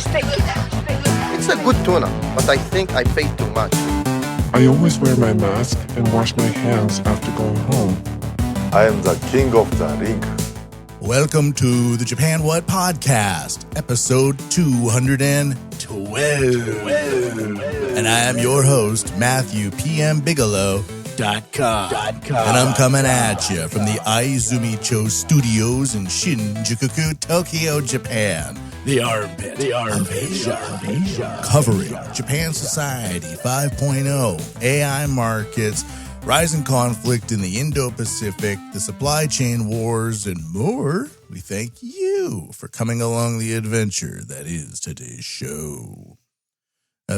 It's a good tuna, but I think I paid too much. I always wear my mask and wash my hands after going home. I am the king of the ring. Welcome to the Japan What Podcast, episode 212. And I am your host, Matthew PM Bigelow.com. And I'm coming at you from the Aizumicho Studios in Shinjuku, Tokyo, Japan. The armpit of Asia. Covering Japan Society 5.0, AI markets, rising conflict in the Indo-Pacific, the supply chain wars, and more. We thank you for coming along the adventure that is today's show.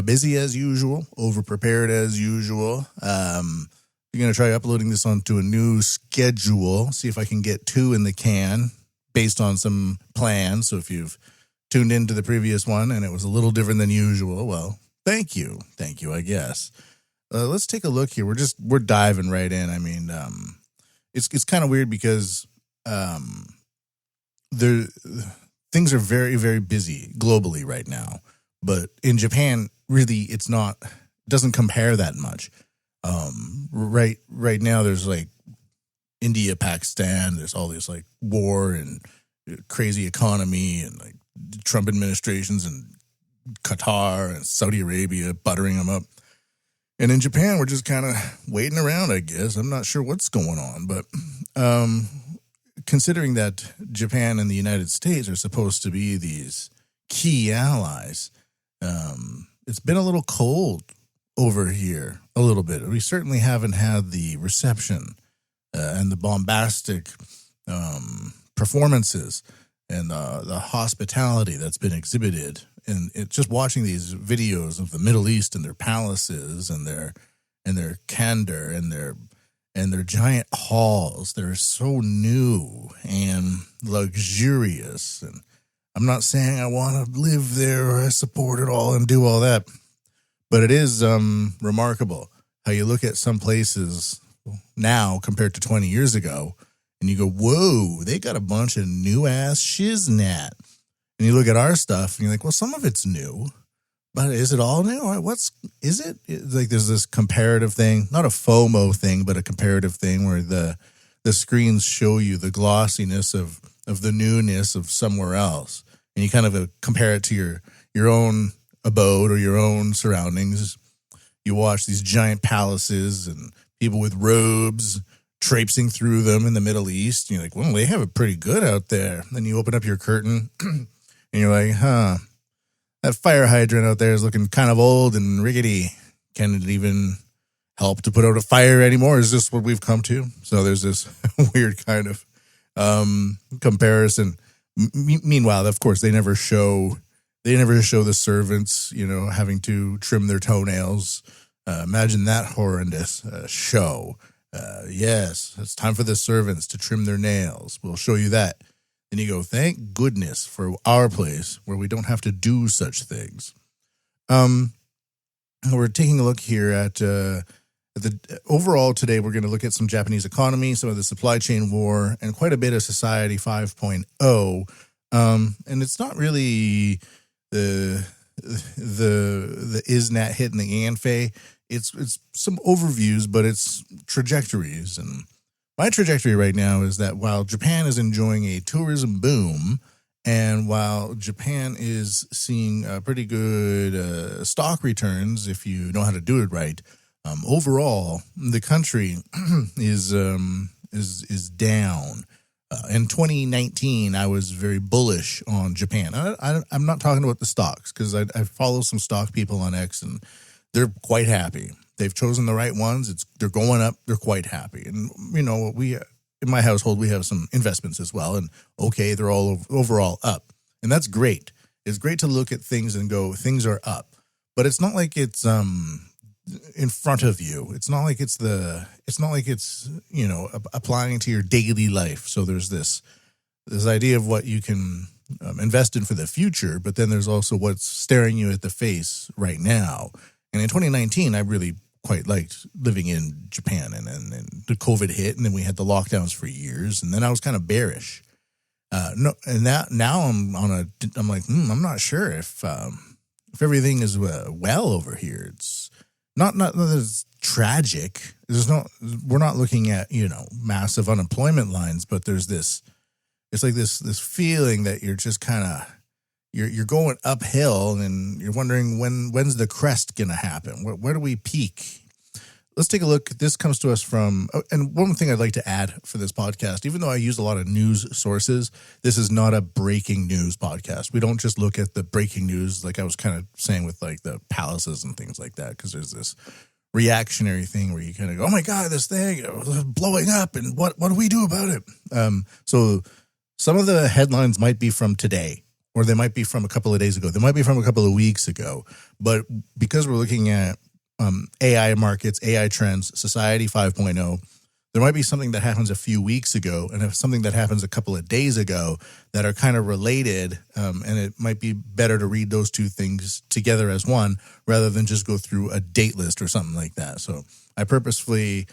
Busy as usual, over-prepared as usual. I'm going to try uploading this onto a new schedule, see if I can get 2 in the can based on some plans. So if you've tuned into the previous one and it was a little different than usual, well, thank you, I guess. Let's take a look here. We're diving right in. I mean, it's kind of weird because things are very, very busy globally right now. But in Japan, really, doesn't compare that much. Right now, there's like India, Pakistan. There's all this like war and crazy economy and like Trump administrations and Qatar and Saudi Arabia buttering them up. And in Japan, we're just kind of waiting around, I guess. I'm not sure what's going on. But considering that Japan and the United States are supposed to be these key allies, it's been a little cold over here a little bit. We certainly haven't had the reception and the bombastic performances and the hospitality that's been exhibited. And just watching these videos of the Middle East and their palaces and their candor and their giant halls, they're so new and luxurious. And I'm not saying I want to live there or I support it all and do all that, but it is remarkable how you look at some places now compared to 20 years ago, and you go, "Whoa, they got a bunch of new ass shiznat." And you look at our stuff and you're like, well, some of it's new, but is it all new? Is it? It's like there's this comparative thing, not a FOMO thing, but a comparative thing where the screens show you the glossiness of the newness of somewhere else. And you kind of compare it to your own abode or your own surroundings. You watch these giant palaces and people with robes traipsing through them in the Middle East. And you're like, well, they have it pretty good out there. Then you open up your curtain and you're like, that fire hydrant out there is looking kind of old and rickety. Can it even help to put out a fire anymore? Is this what we've come to? So there's this weird kind of comparison. Meanwhile, of course, they never show the servants, having to trim their toenails. Imagine that horrendous show. Yes, it's time for the servants to trim their nails. We'll show you that. And you go, thank goodness for our place where we don't have to do such things. We're taking a look here at the overall today. We're going to look at some Japanese economy, some of the supply chain war, and quite a bit of Society 5.0. And it's not really the ISNAT hit and the ANFE. It's some overviews, but it's trajectories. And my trajectory right now is that while Japan is enjoying a tourism boom, and while Japan is seeing pretty good stock returns, if you know how to do it right, overall the country is down. In 2019, I was very bullish on Japan. I'm not talking about the stocks because I follow some stock people on X, and they're quite happy. They've chosen the right ones. They're going up. They're quite happy. And, in my household, we have some investments as well. And, okay, they're all overall up. And that's great. It's great to look at things and go, things are up. But it's not like it's in front of you. It's not like it's applying to your daily life. So there's this idea of what you can invest in for the future, but then there's also what's staring you at the face right now. And in 2019, I really quite liked living in Japan, and the COVID hit, and then we had the lockdowns for years, and then I was kind of bearish. No, and now I'm like, I'm not sure if everything is well over here. It's not that it's tragic. We're not looking at, massive unemployment lines, but there's it's like this feeling that you're just kind of, you're going uphill and you're wondering when's the crest going to happen? Where do we peak? Let's take a look. This comes to us from, and one thing I'd like to add for this podcast, even though I use a lot of news sources, this is not a breaking news podcast. We don't just look at the breaking news, like I was kind of saying with like the palaces and things like that, because there's this reactionary thing where you kind of go, oh my God, this thing blowing up, and what do we do about it? So some of the headlines might be from today, or they might be from a couple of days ago. They might be from a couple of weeks ago. But because we're looking at AI markets, AI trends, Society 5.0, there might be something that happens a few weeks ago and something that happens a couple of days ago that are kind of related, and it might be better to read those two things together as one rather than just go through a date list or something like that. So I purposefully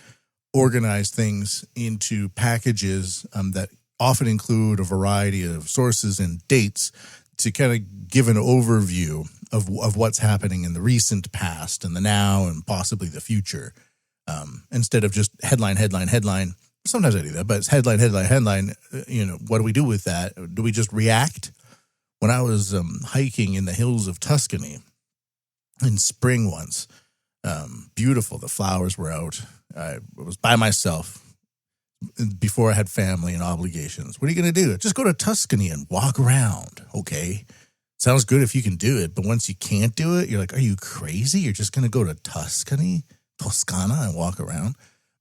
organize things into packages that often include a variety of sources and dates to kind of give an overview of what's happening in the recent past and the now and possibly the future, instead of just headline. Sometimes I do that, but it's headline. What do we do with that? Do we just react? When I was hiking in the hills of Tuscany in spring once, beautiful, the flowers were out. I was by myself before I had family and obligations. What are you going to do? Just go to Tuscany and walk around, okay? Sounds good if you can do it, but once you can't do it, you're like, are you crazy? You're just going to go to Toscana, and walk around?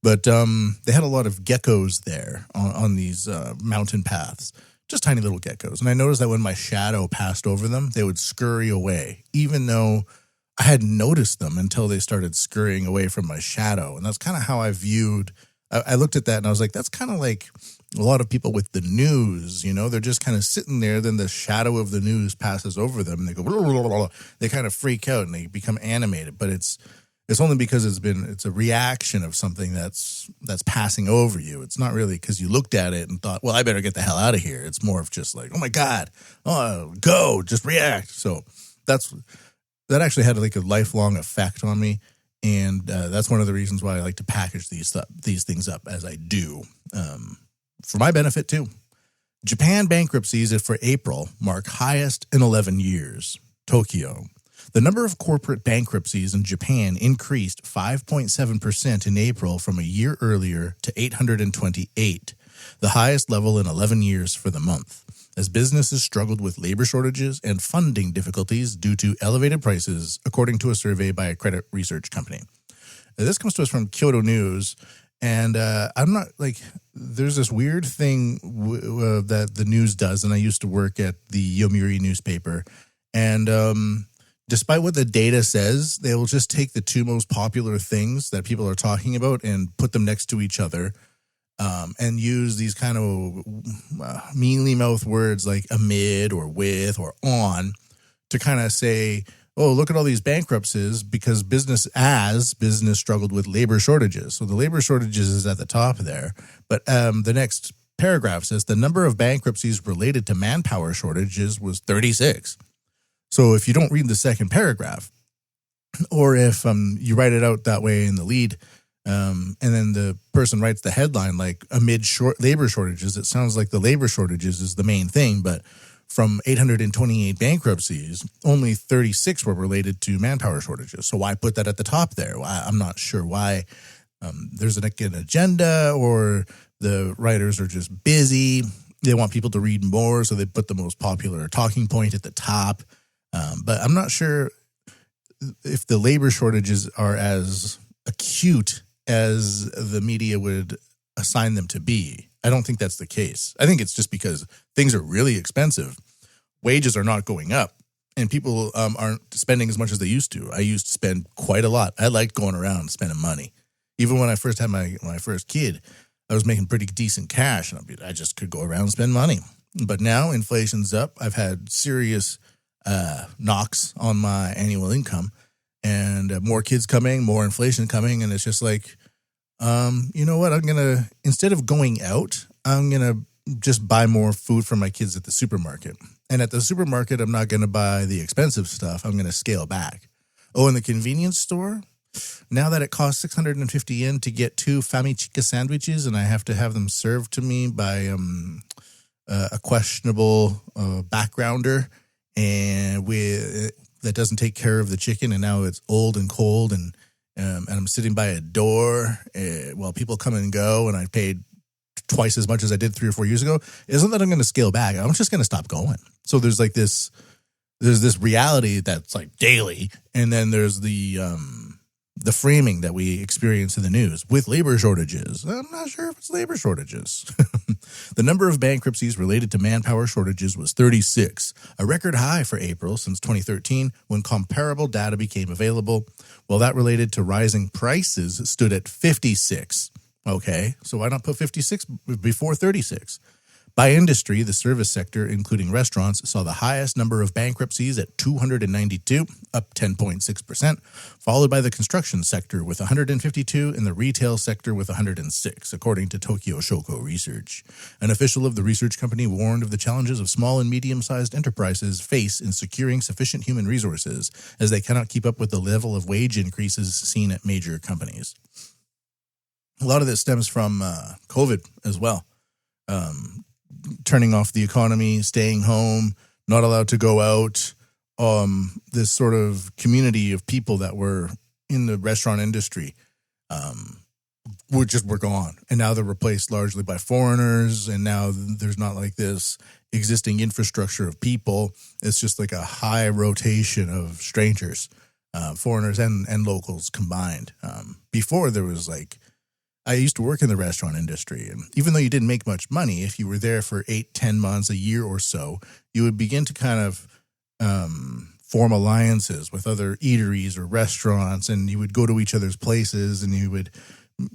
But they had a lot of geckos there on these mountain paths, just tiny little geckos. And I noticed that when my shadow passed over them, they would scurry away, even though I hadn't noticed them until they started scurrying away from my shadow. And that's kind of how I viewed. I looked at that and I was like, that's kind of like a lot of people with the news, they're just kind of sitting there. Then the shadow of the news passes over them and they go, blah, blah, blah, blah. They kind of freak out and they become animated. But it's only because it's a reaction of something that's passing over you. It's not really because you looked at it and thought, well, I better get the hell out of here. It's more of just like, oh my God, go, just react. So that actually had like a lifelong effect on me. And that's one of the reasons why I like to package these things up as I do, for my benefit too. Japan bankruptcies for April mark highest in 11 years. Tokyo. The number of corporate bankruptcies in Japan increased 5.7% in April from a year earlier to 828, the highest level in 11 years for the month, as businesses struggled with labor shortages and funding difficulties due to elevated prices, according to a survey by a credit research company. This comes to us from Kyoto News, and I'm not like, there's this weird thing that the news does, and I used to work at the Yomiuri newspaper, and despite what the data says, they will just take the two most popular things that people are talking about and put them next to each other. And use these kind of mealy mouth words like amid or with or on to kind of say, oh, look at all these bankruptcies because business struggled with labor shortages. So the labor shortages is at the top there. But the next paragraph says the number of bankruptcies related to manpower shortages was 36. So if you don't read the second paragraph, or if you write it out that way in the lead, and then the person writes the headline like amid labor shortages, it sounds like the labor shortages is the main thing. But from 828 bankruptcies, only 36 were related to manpower shortages. So why put that at the top there? I'm not sure why. There's an agenda, or the writers are just busy. They want people to read more, so they put the most popular talking point at the top. But I'm not sure if the labor shortages are as acute as the media would assign them to be. I don't think that's the case. I think it's just because things are really expensive. Wages are not going up, and people aren't spending as much as they used to. I used to spend quite a lot. I liked going around spending money. Even when I first had my first kid, I was making pretty decent cash, and I just could go around and spend money. But now inflation's up. I've had serious knocks on my annual income, and more kids coming, more inflation coming, and it's just like, you know what? Instead of going out, I'm gonna just buy more food for my kids at the supermarket. And at the supermarket, I'm not going to buy the expensive stuff. I'm going to scale back. Oh, in the convenience store, now that it costs 650 yen to get 2 Fami Chica sandwiches, and I have to have them served to me by a questionable backgrounder and that doesn't take care of the chicken, and now it's old and cold, and I'm sitting by a door while people come and go, and I paid twice as much as I did 3 or 4 years ago. Isn't that I'm going to scale back? I'm just going to stop going. So there's like this reality that's like daily, and then there's the framing that we experience in the news with labor shortages. I'm not sure if it's labor shortages. The number of bankruptcies related to manpower shortages was 36, a record high for April since 2013 when comparable data became available, while that related to rising prices stood at 56. Okay, so why not put 56 before 36? By industry, the service sector, including restaurants, saw the highest number of bankruptcies at 292, up 10.6%, followed by the construction sector with 152 and the retail sector with 106, according to Tokyo Shoko Research. An official of the research company warned of the challenges of small and medium-sized enterprises face in securing sufficient human resources, as they cannot keep up with the level of wage increases seen at major companies. A lot of this stems from COVID as well. Turning off the economy, staying home, not allowed to go out. This sort of community of people that were in the restaurant industry were gone. And now they're replaced largely by foreigners. And now there's not like this existing infrastructure of people. It's just like a high rotation of strangers, foreigners and locals combined. Before there was like, I used to work in the restaurant industry, and even though you didn't make much money, if you were there for 8-10 months, a year or so, you would begin to kind of form alliances with other eateries or restaurants, and you would go to each other's places, and you would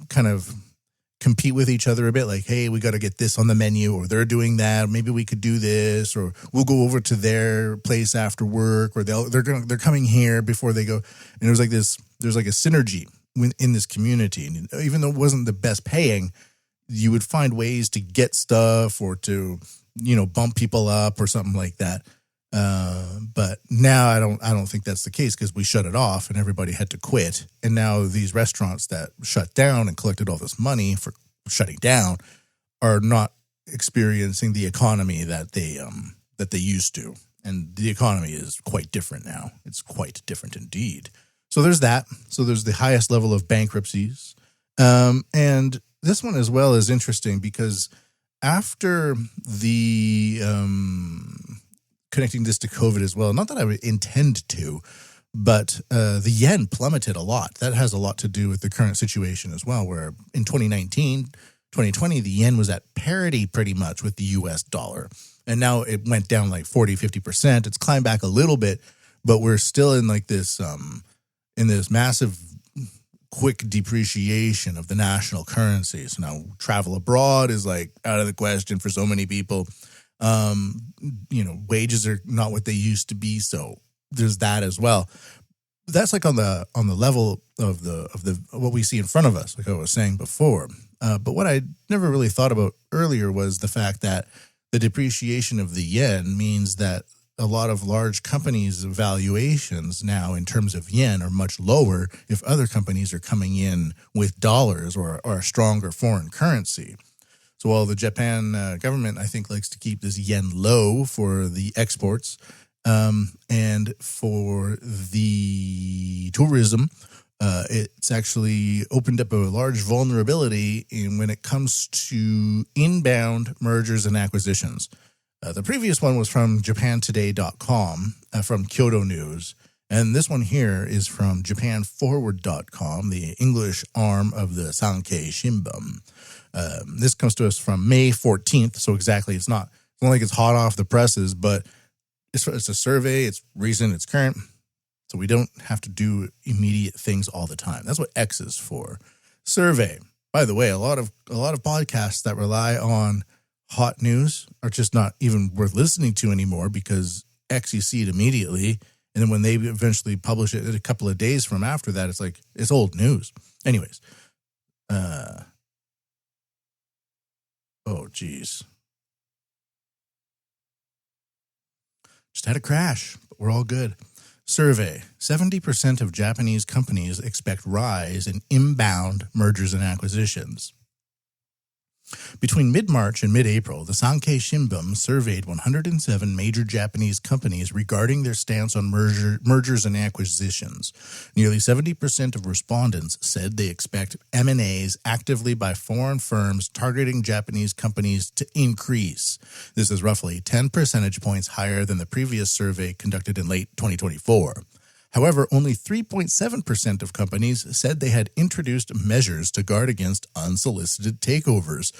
kind of compete with each other a bit, like, hey, we got to get this on the menu, or they're doing that, maybe we could do this, or we'll go over to their place after work, or they're coming here before they go. And there's like a synergy in this community. And even though it wasn't the best paying, you would find ways to get stuff or to, bump people up or something like that. But now I don't think that's the case, because we shut it off and everybody had to quit. And now these restaurants that shut down and collected all this money for shutting down are not experiencing the economy that they used to. And the economy is quite different now. It's quite different indeed. So there's that. So there's the highest level of bankruptcies. And this one as well is interesting because after the connecting this to COVID as well, not that I would intend to, but the yen plummeted a lot. That has a lot to do with the current situation as well, where in 2019, 2020, the yen was at parity pretty much with the US dollar. And now it went down like 40, 50%. It's climbed back a little bit, but we're still in like this in this massive quick depreciation of the national currency. So now travel abroad is like out of the question for so many people. Wages are not what they used to be. So there's that as well. That's like on the level of the what we see in front of us, like I was saying before. But what I never really thought about earlier was the fact that the depreciation of the yen means that a lot of large companies' valuations now in terms of yen are much lower if other companies are coming in with dollars or a stronger foreign currency. So while the Japan government, I think, likes to keep this yen low for the exports and for the tourism, it's actually opened up a large vulnerability when it comes to inbound mergers and acquisitions. The previous one was from JapanToday.com, from Kyoto News. And this one here is from JapanForward.com, the English arm of the Sankei Shimbun. This comes to us from May 14th. So exactly, it's not like it's hot off the presses, but it's a survey. It's recent. It's current. So we don't have to do immediate things all the time. That's what X is for. Survey. By the way, a lot of podcasts that rely on hot news are just not even worth listening to anymore, because X, you see it immediately. And then when they eventually publish it a couple of days from after that, it's like, it's old news. Anyways. Oh, geez. Just had a crash, but we're all good. Survey: 70% of Japanese companies expect rise in inbound mergers and acquisitions. Between mid-March and mid-April, the Sankei Shimbun surveyed 107 major Japanese companies regarding their stance on mergers and acquisitions. Nearly 70% of respondents said they expect M&As actively by foreign firms targeting Japanese companies to increase. This is roughly 10 percentage points higher than the previous survey conducted in late 2024. However, only 3.7% of companies said they had introduced measures to guard against unsolicited takeovers,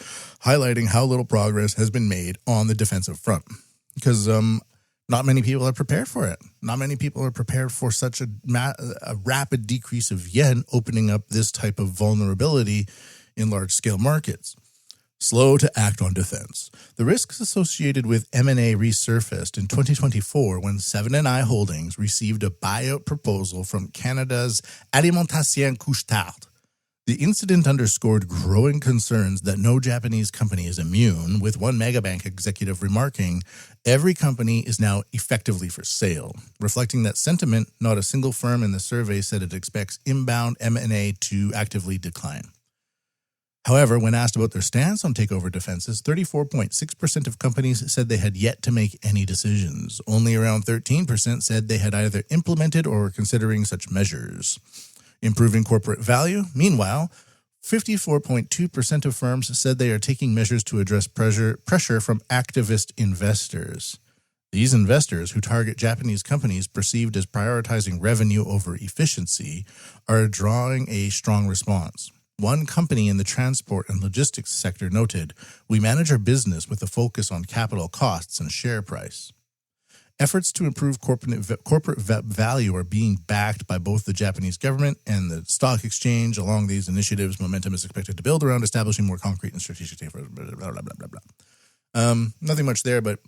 highlighting how little progress has been made on the defensive front. Because not many people are prepared for it. Not many people are prepared for such a rapid decrease of yen opening up this type of vulnerability in large-scale markets. Slow to act on defense. The risks associated with M&A resurfaced in 2024 when Seven & I Holdings received a buyout proposal from Canada's Alimentation Couche-Tard. The incident underscored growing concerns that no Japanese company is immune, with one megabank executive remarking, "Every company is now effectively for sale," reflecting that sentiment. Not a single firm in the survey said it expects inbound M&A to actively decline. However, when asked about their stance on takeover defenses, 34.6% of companies said they had yet to make any decisions. Only around 13% said they had either implemented or were considering such measures. Improving corporate value. Meanwhile, 54.2% of firms said they are taking measures to address pressure from activist investors. These investors, who target Japanese companies perceived as prioritizing revenue over efficiency, are drawing a strong response. One company in the transport and logistics sector noted, "We manage our business with a focus on capital costs and share price." Efforts to improve corporate value are being backed by both the Japanese government and the stock exchange. Along these initiatives, momentum is expected to build around establishing more concrete and strategic blah, blah, blah, blah. Nothing much there, but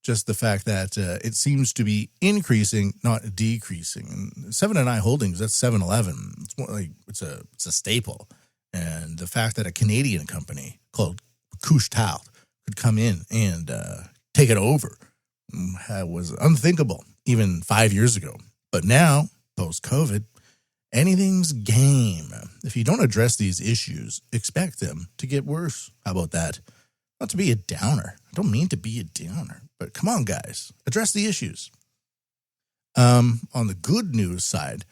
just the fact that it seems to be increasing, not decreasing. And Seven & I Holdings, that's 7-Eleven. It's more like it's a staple. And the fact that a Canadian company called Couche-Tard could come in and take it over was unthinkable even 5 years ago. But now, post-COVID, anything's game. If you don't address these issues, expect them to get worse. How about that? Not to be a downer. I don't mean to be a downer, but come on, guys. Address the issues. On the good news side,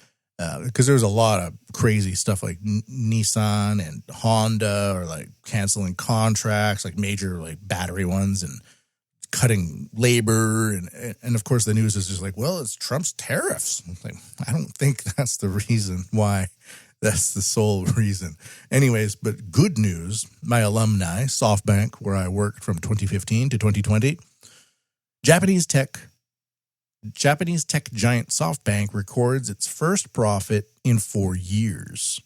because there's a lot of crazy stuff like Nissan and Honda are like canceling contracts, like major like battery ones, and cutting labor. And of course the news is just like, well, it's Trump's tariffs. Like, I don't think that's the reason why. That's the sole reason. Anyways, but good news, my alumni, SoftBank, where I worked from 2015 to 2020, Japanese tech giant SoftBank records its first profit in 4 years.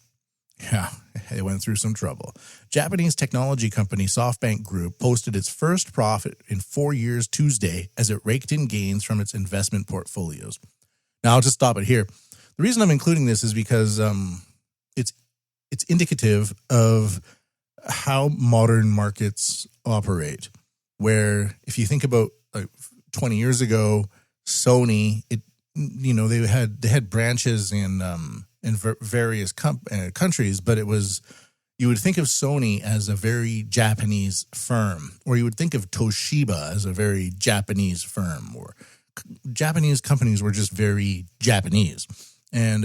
Yeah, they went through some trouble. Japanese technology company SoftBank Group posted its first profit in 4 years Tuesday as it raked in gains from its investment portfolios. Now, I'll just stop it here. The reason I'm including this is because it's indicative of how modern markets operate, where if you think about like 20 years ago, Sony, they had branches in various countries, but you would think of Sony as a very Japanese firm, or you would think of Toshiba as a very Japanese firm, or Japanese companies were just very Japanese. And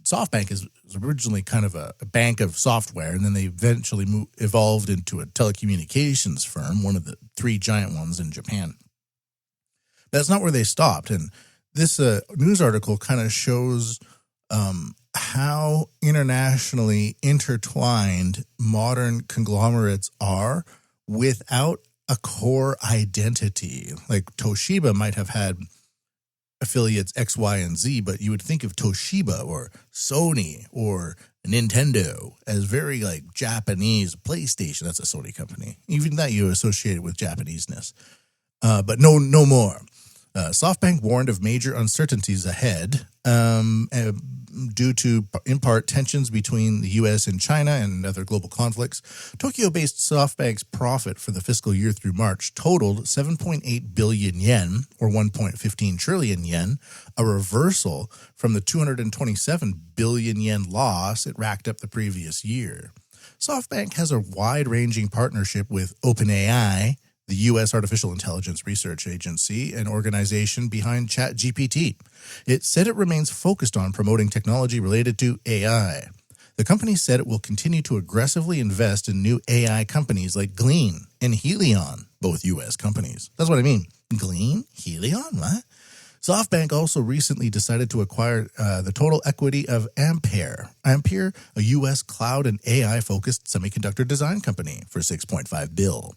SoftBank is originally kind of a bank of software, and then they eventually evolved into a telecommunications firm, one of the three giant ones in Japan. That's not where they stopped. And this news article kind of shows how internationally intertwined modern conglomerates are without a core identity. Like Toshiba might have had affiliates X, Y, and Z, but you would think of Toshiba or Sony or Nintendo as very like Japanese. PlayStation, that's a Sony company. Even that you associate it with Japaneseness. But no more. SoftBank warned of major uncertainties ahead, due to, in part, tensions between the U.S. and China and other global conflicts. Tokyo-based SoftBank's profit for the fiscal year through March totaled 7.8 billion yen, or 1.15 trillion yen, a reversal from the 227 billion yen loss it racked up the previous year. SoftBank has a wide-ranging partnership with OpenAI, the U.S. Artificial Intelligence Research Agency, an organization behind ChatGPT. It said it remains focused on promoting technology related to AI. The company said it will continue to aggressively invest in new AI companies like Glean and Helion, both U.S. companies. That's what I mean. Glean? Helion? What? SoftBank also recently decided to acquire the total equity of Ampere. Ampere, a U.S. cloud and AI-focused semiconductor design company, for $6.5 billion.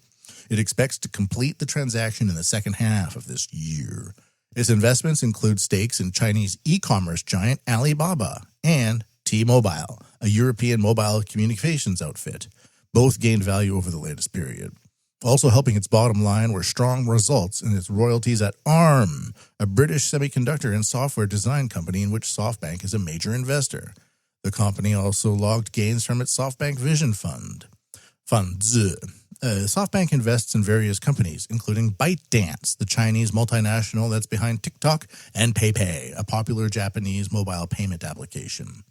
It expects to complete the transaction in the second half of this year. Its investments include stakes in Chinese e-commerce giant Alibaba and T-Mobile, a European mobile communications outfit. Both gained value over the latest period. Also helping its bottom line were strong results in its royalties at ARM, a British semiconductor and software design company in which SoftBank is a major investor. The company also logged gains from its SoftBank Vision Funds. SoftBank invests in various companies, including ByteDance, the Chinese multinational that's behind TikTok, and PayPay, a popular Japanese mobile payment application.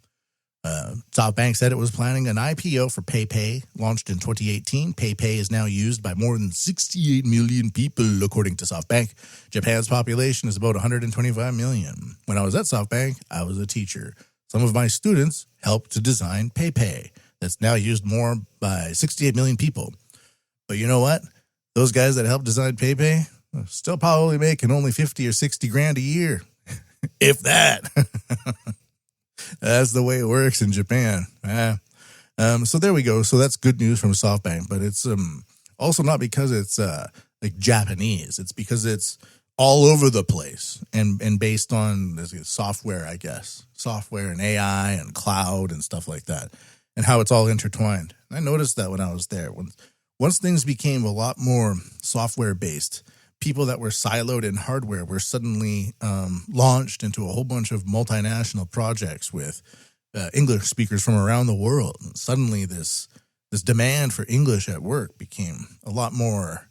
SoftBank said it was planning an IPO for PayPay, launched in 2018. PayPay is now used by more than 68 million people, according to SoftBank. Japan's population is about 125 million. When I was at SoftBank, I was a teacher. Some of my students helped to design PayPay. That's now used more by 68 million people. But you know what? Those guys that helped design PayPay are still probably making only 50 or 60 grand a year. If that. That's the way it works in Japan. So there we go. So that's good news from SoftBank, but it's also not because it's like Japanese. It's because it's all over the place and based on software, I guess. Software and AI and cloud and stuff like that, and how it's all intertwined. I noticed that when I was there. Once things became a lot more software-based, people that were siloed in hardware were suddenly launched into a whole bunch of multinational projects with English speakers from around the world. And suddenly this demand for English at work became a lot more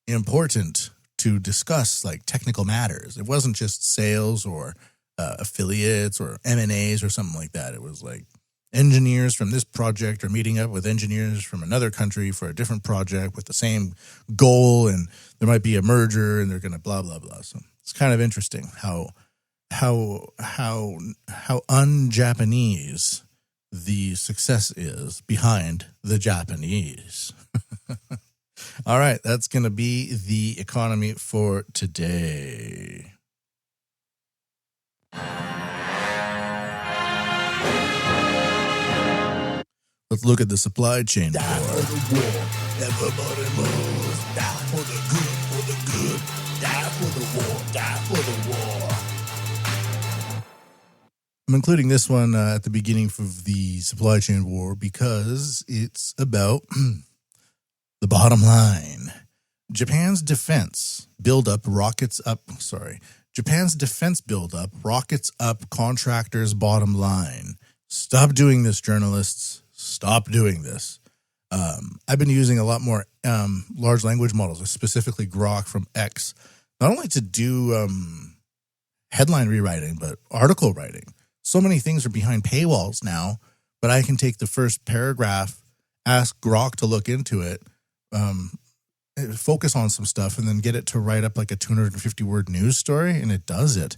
important to discuss, like technical matters. It wasn't just sales or affiliates or M&As or something like that. It was like, engineers from this project are meeting up with engineers from another country for a different project with the same goal, and there might be a merger, and they're going to blah blah blah. So it's kind of interesting how un-Japanese the success is behind the Japanese. All right, that's going to be the economy for today. Let's look at the supply chain. Die for the war. Everybody moves. Die for the good, for the good. Die for the war. Die for the war. I'm including this one at the beginning of the supply chain war because it's about the bottom line. Japan's defense buildup rockets up contractors' bottom line. Stop doing this, journalists. Stop doing this. I've been using a lot more large language models, specifically Grok from X, not only to do headline rewriting, but article writing. So many things are behind paywalls now, but I can take the first paragraph, ask Grok to look into it, focus on some stuff, and then get it to write up like a 250-word news story, and it does it.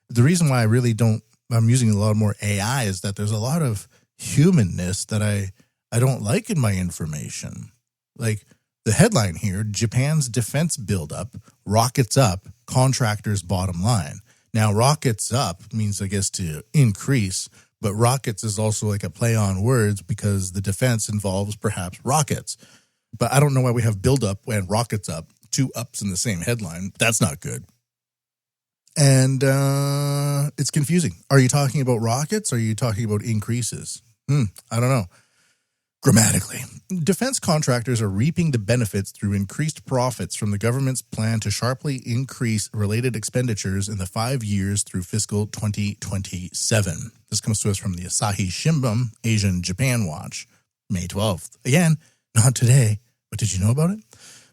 The reason why I'm using a lot more AI is that there's a lot of humanness that I don't like in my information. Like the headline here, Japan's defense buildup rockets up contractors' bottom line. Now, rockets up means, I guess, to increase, but rockets is also like a play on words because the defense involves perhaps rockets. But I don't know why we have buildup and rockets up, two ups in the same headline. That's not good. And it's confusing. Are you talking about rockets or are you talking about increases? I don't know. Grammatically, defense contractors are reaping the benefits through increased profits from the government's plan to sharply increase related expenditures in the 5 years through fiscal 2027. This comes to us from the Asahi Shimbun Asian Japan Watch, May 12th. Again, not today, but did you know about it?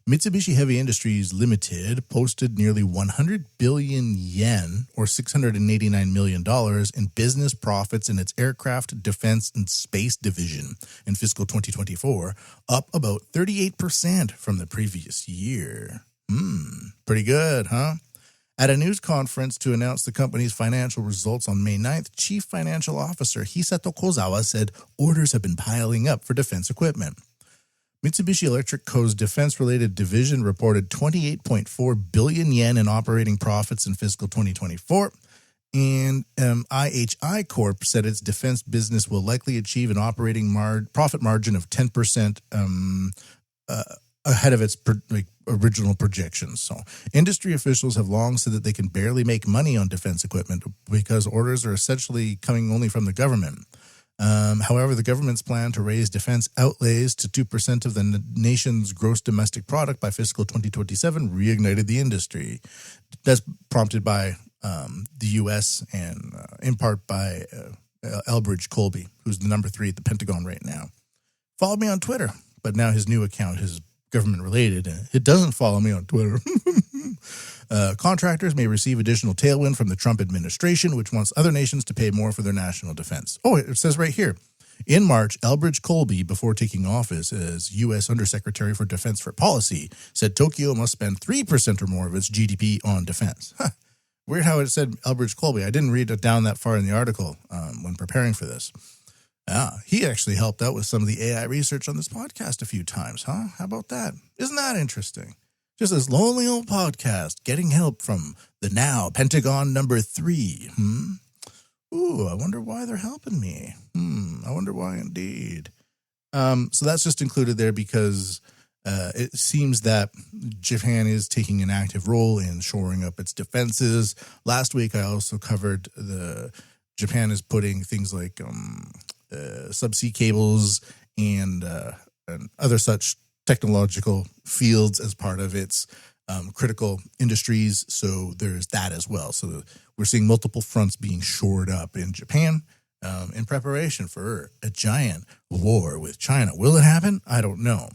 Mitsubishi Heavy Industries Limited posted nearly 100 billion yen, or $689 million, in business profits in its aircraft, defense, and space division in fiscal 2024, up about 38% from the previous year. Pretty good, huh? At a news conference to announce the company's financial results on May 9th, Chief Financial Officer Hisato Kozawa said orders have been piling up for defense equipment. Mitsubishi Electric Co.'s defense-related division reported 28.4 billion yen in operating profits in fiscal 2024, and IHI Corp said its defense business will likely achieve an operating profit margin of 10% ahead of its original projections. So, industry officials have long said that they can barely make money on defense equipment because orders are essentially coming only from the government. However, the government's plan to raise defense outlays to 2% of the nation's gross domestic product by fiscal 2027 reignited the industry. That's prompted by the U.S. and in part by Elbridge Colby, who's the number 3 at the Pentagon right now. Followed me on Twitter, but now his new account is government-related. It doesn't follow me on Twitter. Contractors may receive additional tailwind from the Trump administration, which wants other nations to pay more for their national defense. Oh, it says right here. In March, Elbridge Colby, before taking office as U.S. Undersecretary for Defense for Policy, said Tokyo must spend 3% or more of its GDP on defense. Weird how it said Elbridge Colby. I didn't read it down that far in the article when preparing for this. He actually helped out with some of the AI research on this podcast a few times, huh? How about that? Isn't that interesting? Just this lonely old podcast getting help from the now Pentagon number 3. Ooh, I wonder why they're helping me. I wonder why indeed. So that's just included there because it seems that Japan is taking an active role in shoring up its defenses. Last week, I also covered Japan is putting things like subsea cables and other such technological fields as part of its critical industries. So there's that as well. So we're seeing multiple fronts being shored up in Japan in preparation for a giant war with China. Will it happen? I don't know.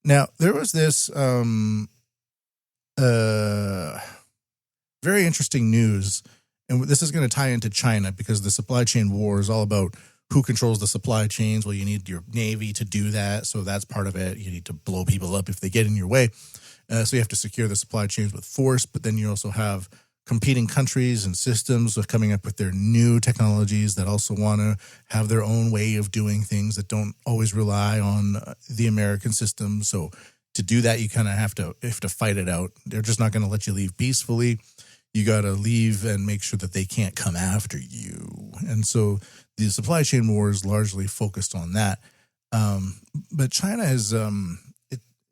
Now, there was this very interesting news, and this is going to tie into China because the supply chain war is all about who controls the supply chains. Well, you need your Navy to do that, so that's part of it. You need to blow people up if they get in your way. So you have to secure the supply chains with force, but then you also have competing countries and systems of coming up with their new technologies that also want to have their own way of doing things that don't always rely on the American system. So to do that, you kind of have to fight it out. They're just not going to let you leave peacefully. You got to leave and make sure that they can't come after you. And so the supply chain war is largely focused on that. But China is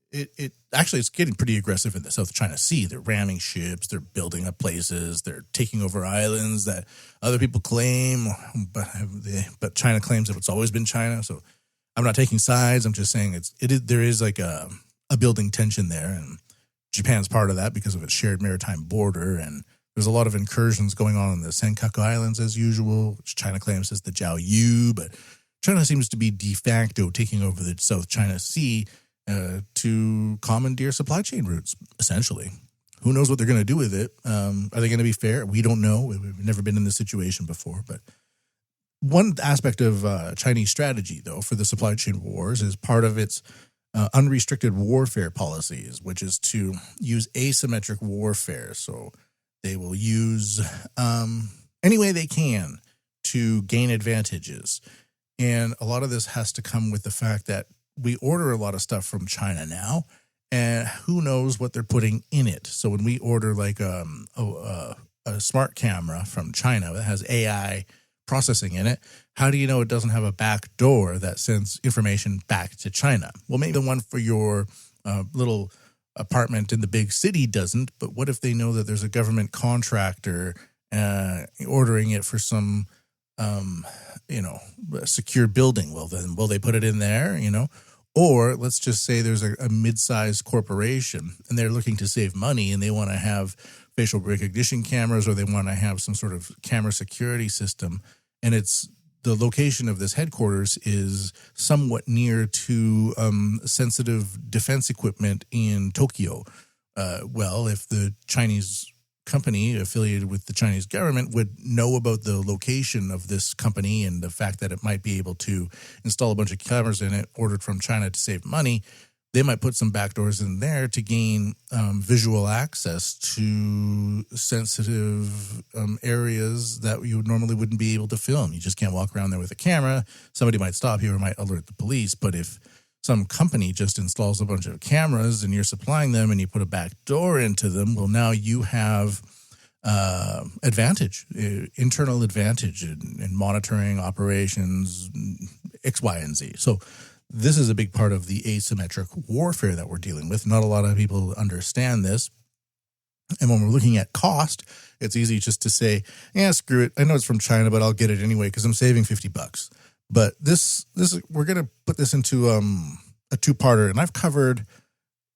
it actually it's getting pretty aggressive in the South China Sea. They're ramming ships, they're building up places, they're taking over islands that other people claim, but China claims that it's always been China. So I'm not taking sides. I'm just saying there is like a building tension there, and Japan's part of that because of its shared maritime border, and there's a lot of incursions going on in the Senkaku Islands as usual, which China claims is the Jiaoyu, but China seems to be de facto taking over the South China Sea to commandeer supply chain routes, essentially. Who knows what they're going to do with it? Are they going to be fair? We don't know. We've never been in this situation before, but one aspect of Chinese strategy, though, for the supply chain wars is part of its unrestricted warfare policies, which is to use asymmetric warfare. So they will use any way they can to gain advantages. And a lot of this has to come with the fact that we order a lot of stuff from China now, and who knows what they're putting in it. So when we order like a smart camera from China that has AI processing in it, how do you know it doesn't have a back door that sends information back to China? Well, maybe the one for your little apartment in the big city doesn't, but what if they know that there's a government contractor ordering it for some a secure building. Well, then will they put it in there? Or let's just say there's a mid-sized corporation and they're looking to save money and they want to have facial recognition cameras or they want to have some sort of camera security system. And it's the location of this headquarters is somewhat near to sensitive defense equipment in Tokyo. Well, if the Chinese company affiliated with the Chinese government would know about the location of this company and the fact that it might be able to install a bunch of cameras in it ordered from China to save money, they might put some backdoors in there to gain visual access to sensitive areas that you normally wouldn't be able to film. You just can't walk around there with a camera. Somebody might stop you or might alert the police. But if some company just installs a bunch of cameras and you're supplying them and you put a back door into them, well, now you have internal advantage in monitoring operations X, Y, and Z. So this is a big part of the asymmetric warfare that we're dealing with. Not a lot of people understand this. And when we're looking at cost, it's easy just to say, yeah, screw it. I know it's from China, but I'll get it anyway because I'm saving $50. But this we're going to put this into a two-parter, and I've covered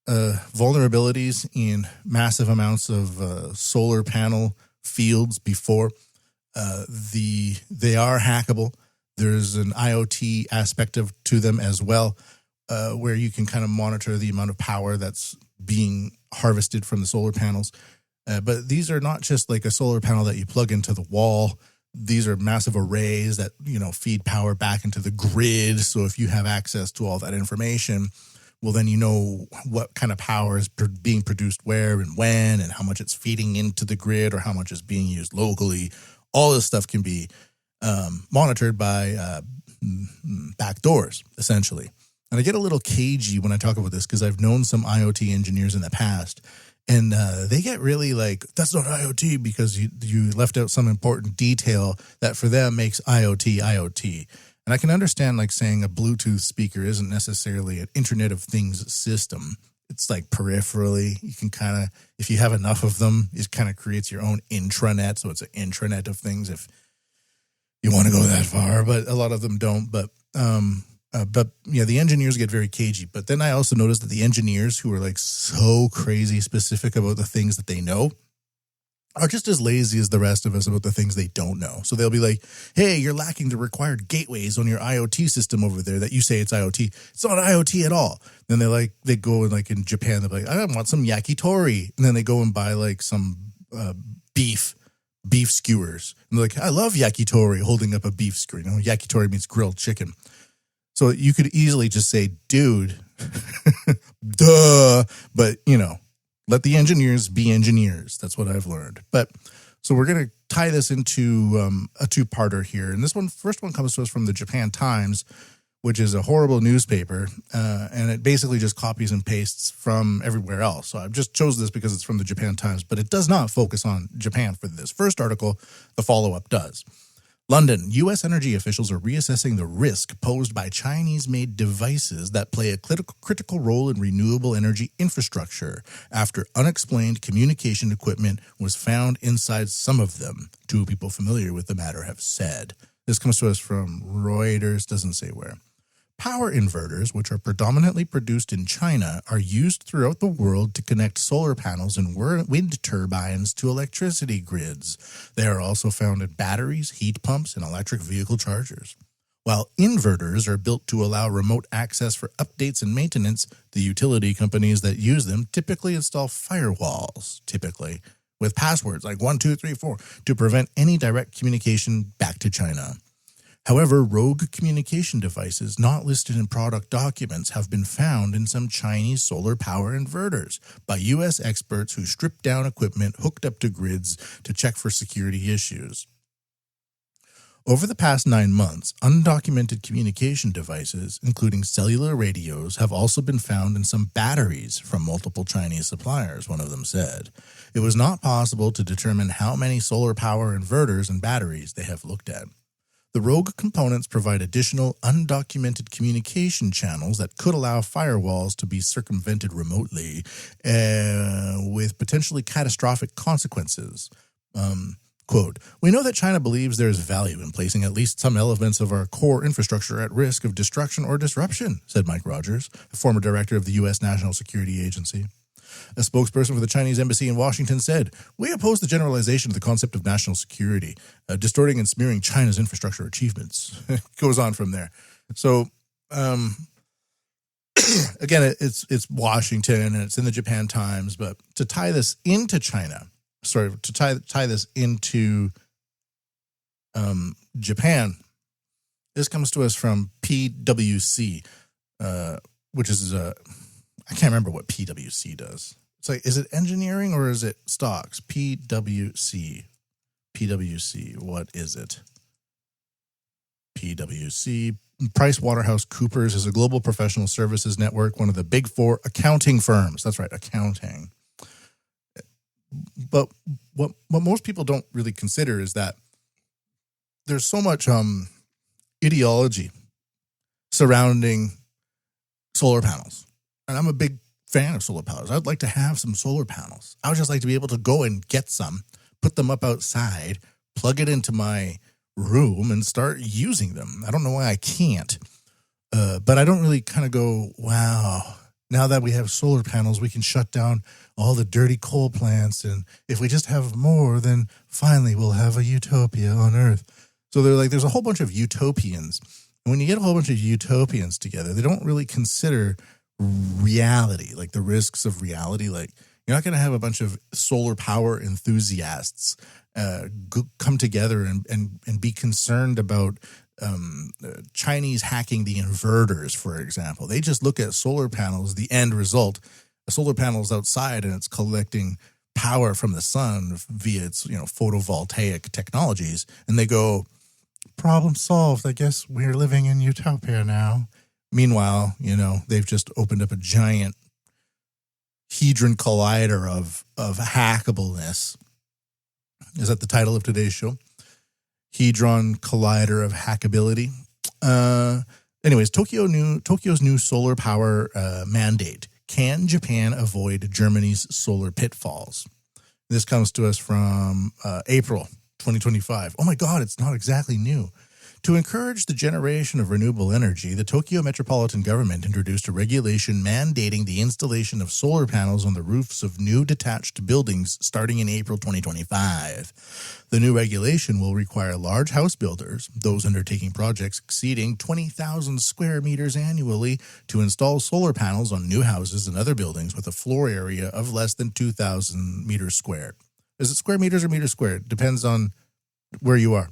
vulnerabilities in massive amounts of solar panel fields before. They are hackable. There's an IoT aspect to them as well, where you can kind of monitor the amount of power that's being harvested from the solar panels. But these are not just like a solar panel that you plug into the wall. These are massive arrays that, feed power back into the grid. So if you have access to all that information, well, then you know what kind of power is being produced where and when and how much it's feeding into the grid or how much is being used locally. All this stuff can be monitored by backdoors, essentially. And I get a little cagey when I talk about this because I've known some IoT engineers in the past. And they get really like, that's not IoT because you left out some important detail that for them makes IoT IoT. And I can understand like saying a Bluetooth speaker isn't necessarily an Internet of Things system. It's like peripherally. You can kind of, if you have enough of them, it kind of creates your own intranet. So it's an intranet of things if you want to go that far. But a lot of them don't. But the engineers get very cagey. But then I also noticed that the engineers who are like so crazy specific about the things that they know are just as lazy as the rest of us about the things they don't know. So they'll be like, hey, you're lacking the required gateways on your IoT system over there that you say it's IoT. It's not IoT at all. Then they go and like in Japan, they're like, I want some yakitori. And then they go and buy like some beef skewers. And they're like, I love yakitori, holding up a beef skewer. Yakitori means grilled chicken. So you could easily just say, dude, duh. But, let the engineers be engineers. That's what I've learned. But so we're going to tie this into a two-parter here. And first one comes to us from the Japan Times, which is a horrible newspaper. And it basically just copies and pastes from everywhere else. So I've just chose this because it's from the Japan Times, but it does not focus on Japan for this first article. The follow-up does. London, U.S. energy officials are reassessing the risk posed by Chinese-made devices that play a critical role in renewable energy infrastructure after unexplained communication equipment was found inside some of them, two people familiar with the matter have said. This comes to us from Reuters, doesn't say where. Power inverters, which are predominantly produced in China, are used throughout the world to connect solar panels and wind turbines to electricity grids. They are also found in batteries, heat pumps, and electric vehicle chargers. While inverters are built to allow remote access for updates and maintenance, the utility companies that use them typically install firewalls, with passwords like 1234 to prevent any direct communication back to China. However, rogue communication devices not listed in product documents have been found in some Chinese solar power inverters by U.S. experts who stripped down equipment hooked up to grids to check for security issues. Over the past 9 months, undocumented communication devices, including cellular radios, have also been found in some batteries from multiple Chinese suppliers, one of them said. It was not possible to determine how many solar power inverters and batteries they have looked at. The rogue components provide additional undocumented communication channels that could allow firewalls to be circumvented remotely with potentially catastrophic consequences. Quote, "We know that China believes there is value in placing at least some elements of our core infrastructure at risk of destruction or disruption," said Mike Rogers, a former director of the U.S. National Security Agency. A spokesperson for the Chinese embassy in Washington said, "We oppose the generalization of the concept of national security, distorting and smearing China's infrastructure achievements." It goes on from there. So, again, it's Washington and it's in the Japan Times, but to tie this into China, to tie this into Japan, this comes to us from PwC, which is I can't remember what PwC does. It's like, is it engineering or is it stocks? PwC, what is it? PwC, PricewaterhouseCoopers is a global professional services network, one of the big four accounting firms. That's right, accounting. But what most people don't really consider is that there's so much ideology surrounding solar panels. And I'm a big fan of solar panels. I'd like to have some solar panels. I would just like to be able to go and get some, put them up outside, plug it into my room, and start using them. I don't know why I can't. But I don't really kind of go, wow, now that we have solar panels, we can shut down all the dirty coal plants. And if we just have more, then finally we'll have a utopia on Earth. So they're like, there's a whole bunch of utopians. And when you get a whole bunch of utopians together, they don't really consider reality, like the risks of reality. Like, you're not going to have a bunch of solar power enthusiasts come together and be concerned about Chinese hacking the inverters, for example. They just look at solar panels, the end result. A solar panel is outside and it's collecting power from the sun via its photovoltaic technologies, and they go, problem solved. I guess we're living in utopia now. Meanwhile, they've just opened up a giant hadron collider of hackableness. Is that the title of today's show? Hadron Collider of Hackability. Anyways, Tokyo's new solar power mandate. Can Japan avoid Germany's solar pitfalls? This comes to us from April 2025. Oh my God, it's not exactly new. To encourage the generation of renewable energy, the Tokyo Metropolitan Government introduced a regulation mandating the installation of solar panels on the roofs of new detached buildings starting in April 2025. The new regulation will require large house builders, those undertaking projects exceeding 20,000 square meters annually, to install solar panels on new houses and other buildings with a floor area of less than 2,000 meters squared. Is it square meters or meters squared? Depends on where you are.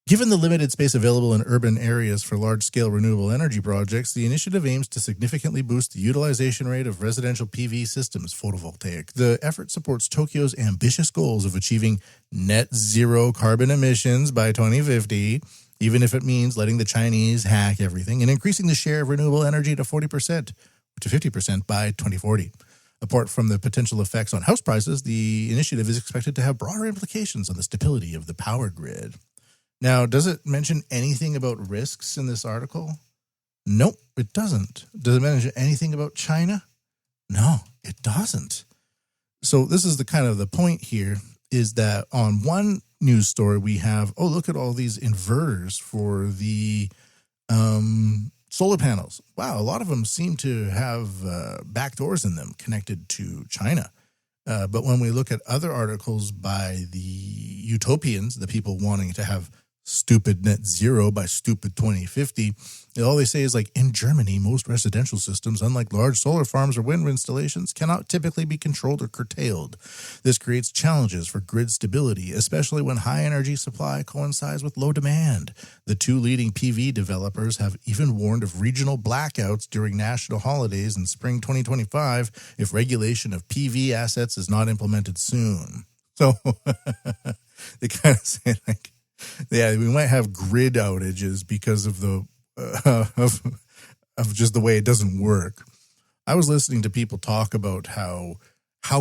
Given the limited space available in urban areas for large-scale renewable energy projects, the initiative aims to significantly boost the utilization rate of residential PV systems, photovoltaic. The effort supports Tokyo's ambitious goals of achieving net zero carbon emissions by 2050, even if it means letting the Chinese hack everything, and increasing the share of renewable energy to 40% to 50% by 2040. Apart from the potential effects on house prices, the initiative is expected to have broader implications on the stability of the power grid. Now, does it mention anything about risks in this article? Nope, it doesn't. Does it mention anything about China? No, it doesn't. So this is the point here, is that on one news story we have, oh, look at all these inverters for the solar panels. Wow, a lot of them seem to have back doors in them connected to China. But when we look at other articles by the utopians, the people wanting to have stupid net zero by stupid 2050, all they say is, like, in Germany, most residential systems, unlike large solar farms or wind installations, cannot typically be controlled or curtailed. This creates challenges for grid stability, especially when high energy supply coincides with low demand. The two leading PV developers have even warned of regional blackouts during national holidays in spring 2025 if regulation of PV assets is not implemented soon. So they kind of say, like, yeah, we might have grid outages because of the of just the way it doesn't work. I was listening to people talk about how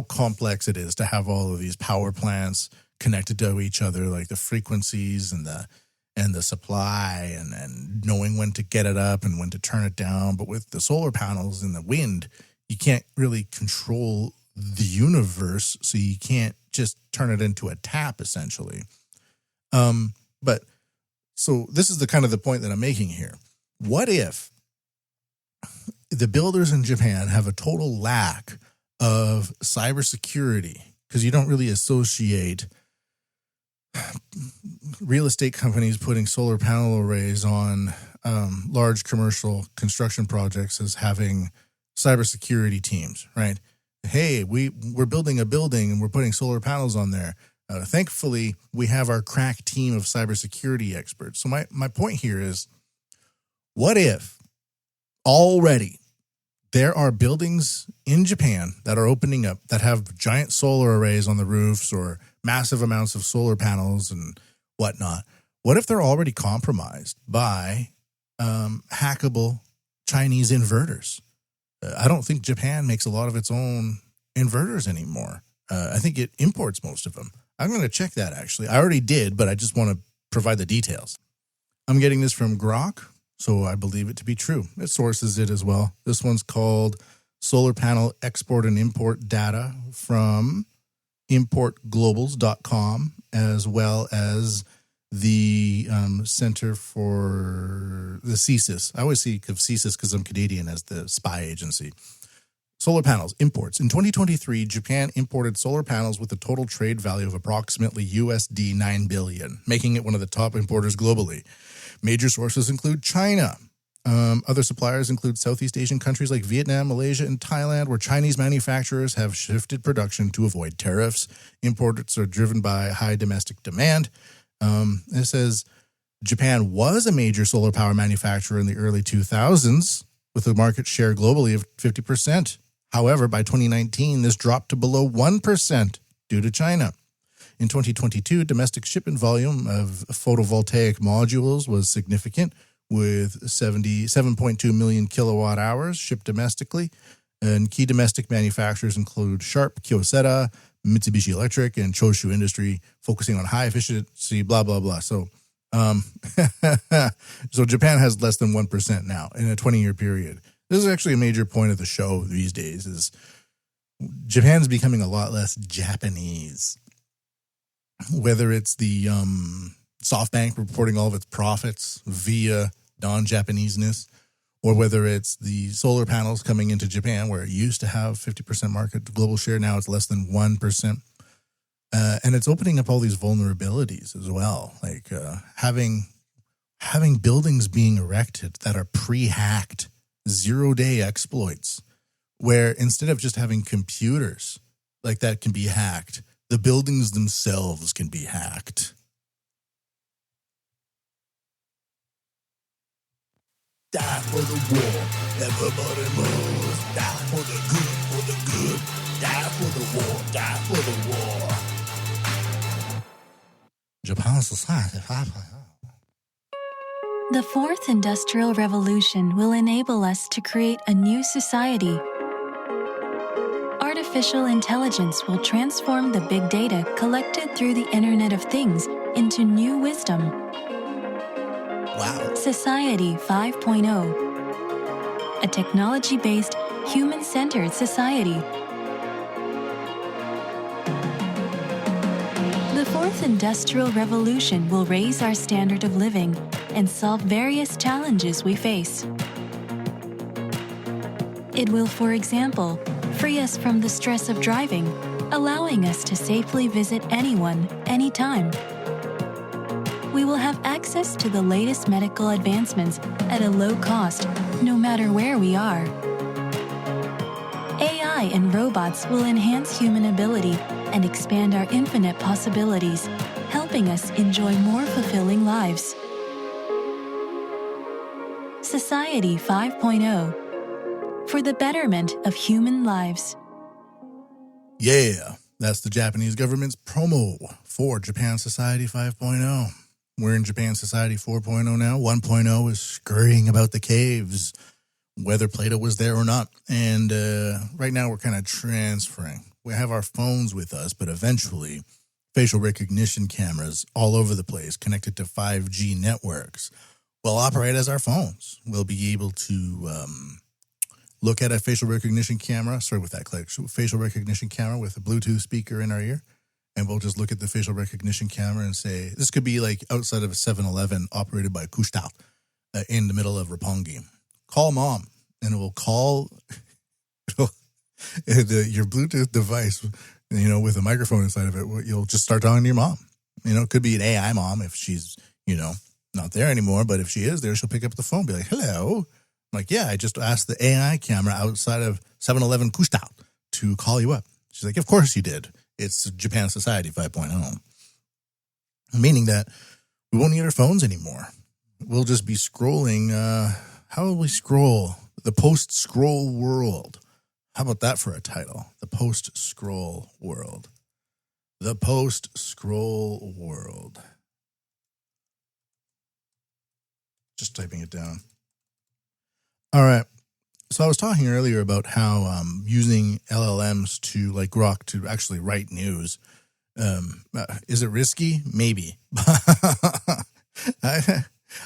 complex it is to have all of these power plants connected to each other, like the frequencies and the supply and knowing when to get it up and when to turn it down. But with the solar panels and the wind, you can't really control the universe, so you can't just turn it into a tap, essentially. But so this is the kind of the point that I'm making here. What if the builders in Japan have a total lack of cybersecurity because you don't really associate real estate companies putting solar panel arrays on large commercial construction projects as having cybersecurity teams, right? Hey, we're building a building and we're putting solar panels on there. Thankfully, we have our crack team of cybersecurity experts. So my point here is, what if already there are buildings in Japan that are opening up that have giant solar arrays on the roofs or massive amounts of solar panels and whatnot? What if they're already compromised by hackable Chinese inverters? I don't think Japan makes a lot of its own inverters anymore. I think it imports most of them. I'm going to check that, actually. I already did, but I just want to provide the details. I'm getting this from Grok, so I believe it to be true. It sources it as well. This one's called Solar Panel Export and Import Data from importglobals.com, as well as the Center for the CSIS. I always think of CSIS because I'm Canadian as the spy agency. Solar panels, imports. In 2023, Japan imported solar panels with a total trade value of approximately USD 9 billion, making it one of the top importers globally. Major sources include China. Other suppliers include Southeast Asian countries like Vietnam, Malaysia, and Thailand, where Chinese manufacturers have shifted production to avoid tariffs. Imports are driven by high domestic demand. It says Japan was a major solar power manufacturer in the early 2000s with a market share globally of 50%. However, by 2019, this dropped to below 1% due to China. In 2022, domestic shipment volume of photovoltaic modules was significant, with 77.2 million kilowatt hours shipped domestically. And key domestic manufacturers include Sharp, Kyocera, Mitsubishi Electric, and Choshu Industry, focusing on high efficiency, blah, blah, blah. So, so Japan has less than 1% now in a 20-year period. This is actually a major point of the show these days, is Japan's becoming a lot less Japanese. Whether it's the SoftBank reporting all of its profits via non-Japaneseness, or whether it's the solar panels coming into Japan, where it used to have 50% market global share, now it's less than 1%. And it's opening up all these vulnerabilities as well, like having buildings being erected that are pre-hacked, zero-day exploits, where instead of just having computers like that can be hacked, the buildings themselves can be hacked. Die for the war, everybody moves. Die for the good, die for the war, die for the war. Japan Society 5.0. The fourth industrial revolution will enable us to create a new society. Artificial intelligence will transform the big data collected through the Internet of Things into new wisdom. Wow. Society 5.0. A technology-based, human-centered society. The fourth industrial revolution will raise our standard of living and solve various challenges we face. It will, for example, free us from the stress of driving, allowing us to safely visit anyone, anytime. We will have access to the latest medical advancements at a low cost, no matter where we are. AI and robots will enhance human ability and expand our infinite possibilities, helping us enjoy more fulfilling lives. Society 5.0, for the betterment of human lives. Yeah, that's the Japanese government's promo for Japan Society 5.0. We're in Japan Society 4.0 now. 1.0 is scurrying about the caves, whether Plato was there or not. And right now we're kind of transferring. We have our phones with us, but eventually facial recognition cameras all over the place connected to 5G networks will operate as our phones. We'll be able to look at a facial recognition camera. Sorry with that click. Facial recognition camera with a Bluetooth speaker in our ear. And we'll just look at the facial recognition camera and say, this could be like outside of a 7-Eleven operated by Couche-Tard in the middle of Roppongi. Call mom, and it will call your Bluetooth device, with a microphone inside of it. You'll just start talking to your mom. It could be an AI mom if she's, not there anymore. But if she is there, she'll pick up the phone, be like, hello. I'm like, yeah, I just asked the AI camera outside of 7-Eleven Couche-Tard to call you up. She's like, of course you did. It's Japan Society 5.0, meaning that we won't need our phones anymore. We'll just be scrolling. How will we scroll? The post-scroll world. How about that for a title? The post-scroll world. The post-scroll world. Just typing it down. All right. So I was talking earlier about how using LLMs to like Grok to actually write news. Is it risky? Maybe. I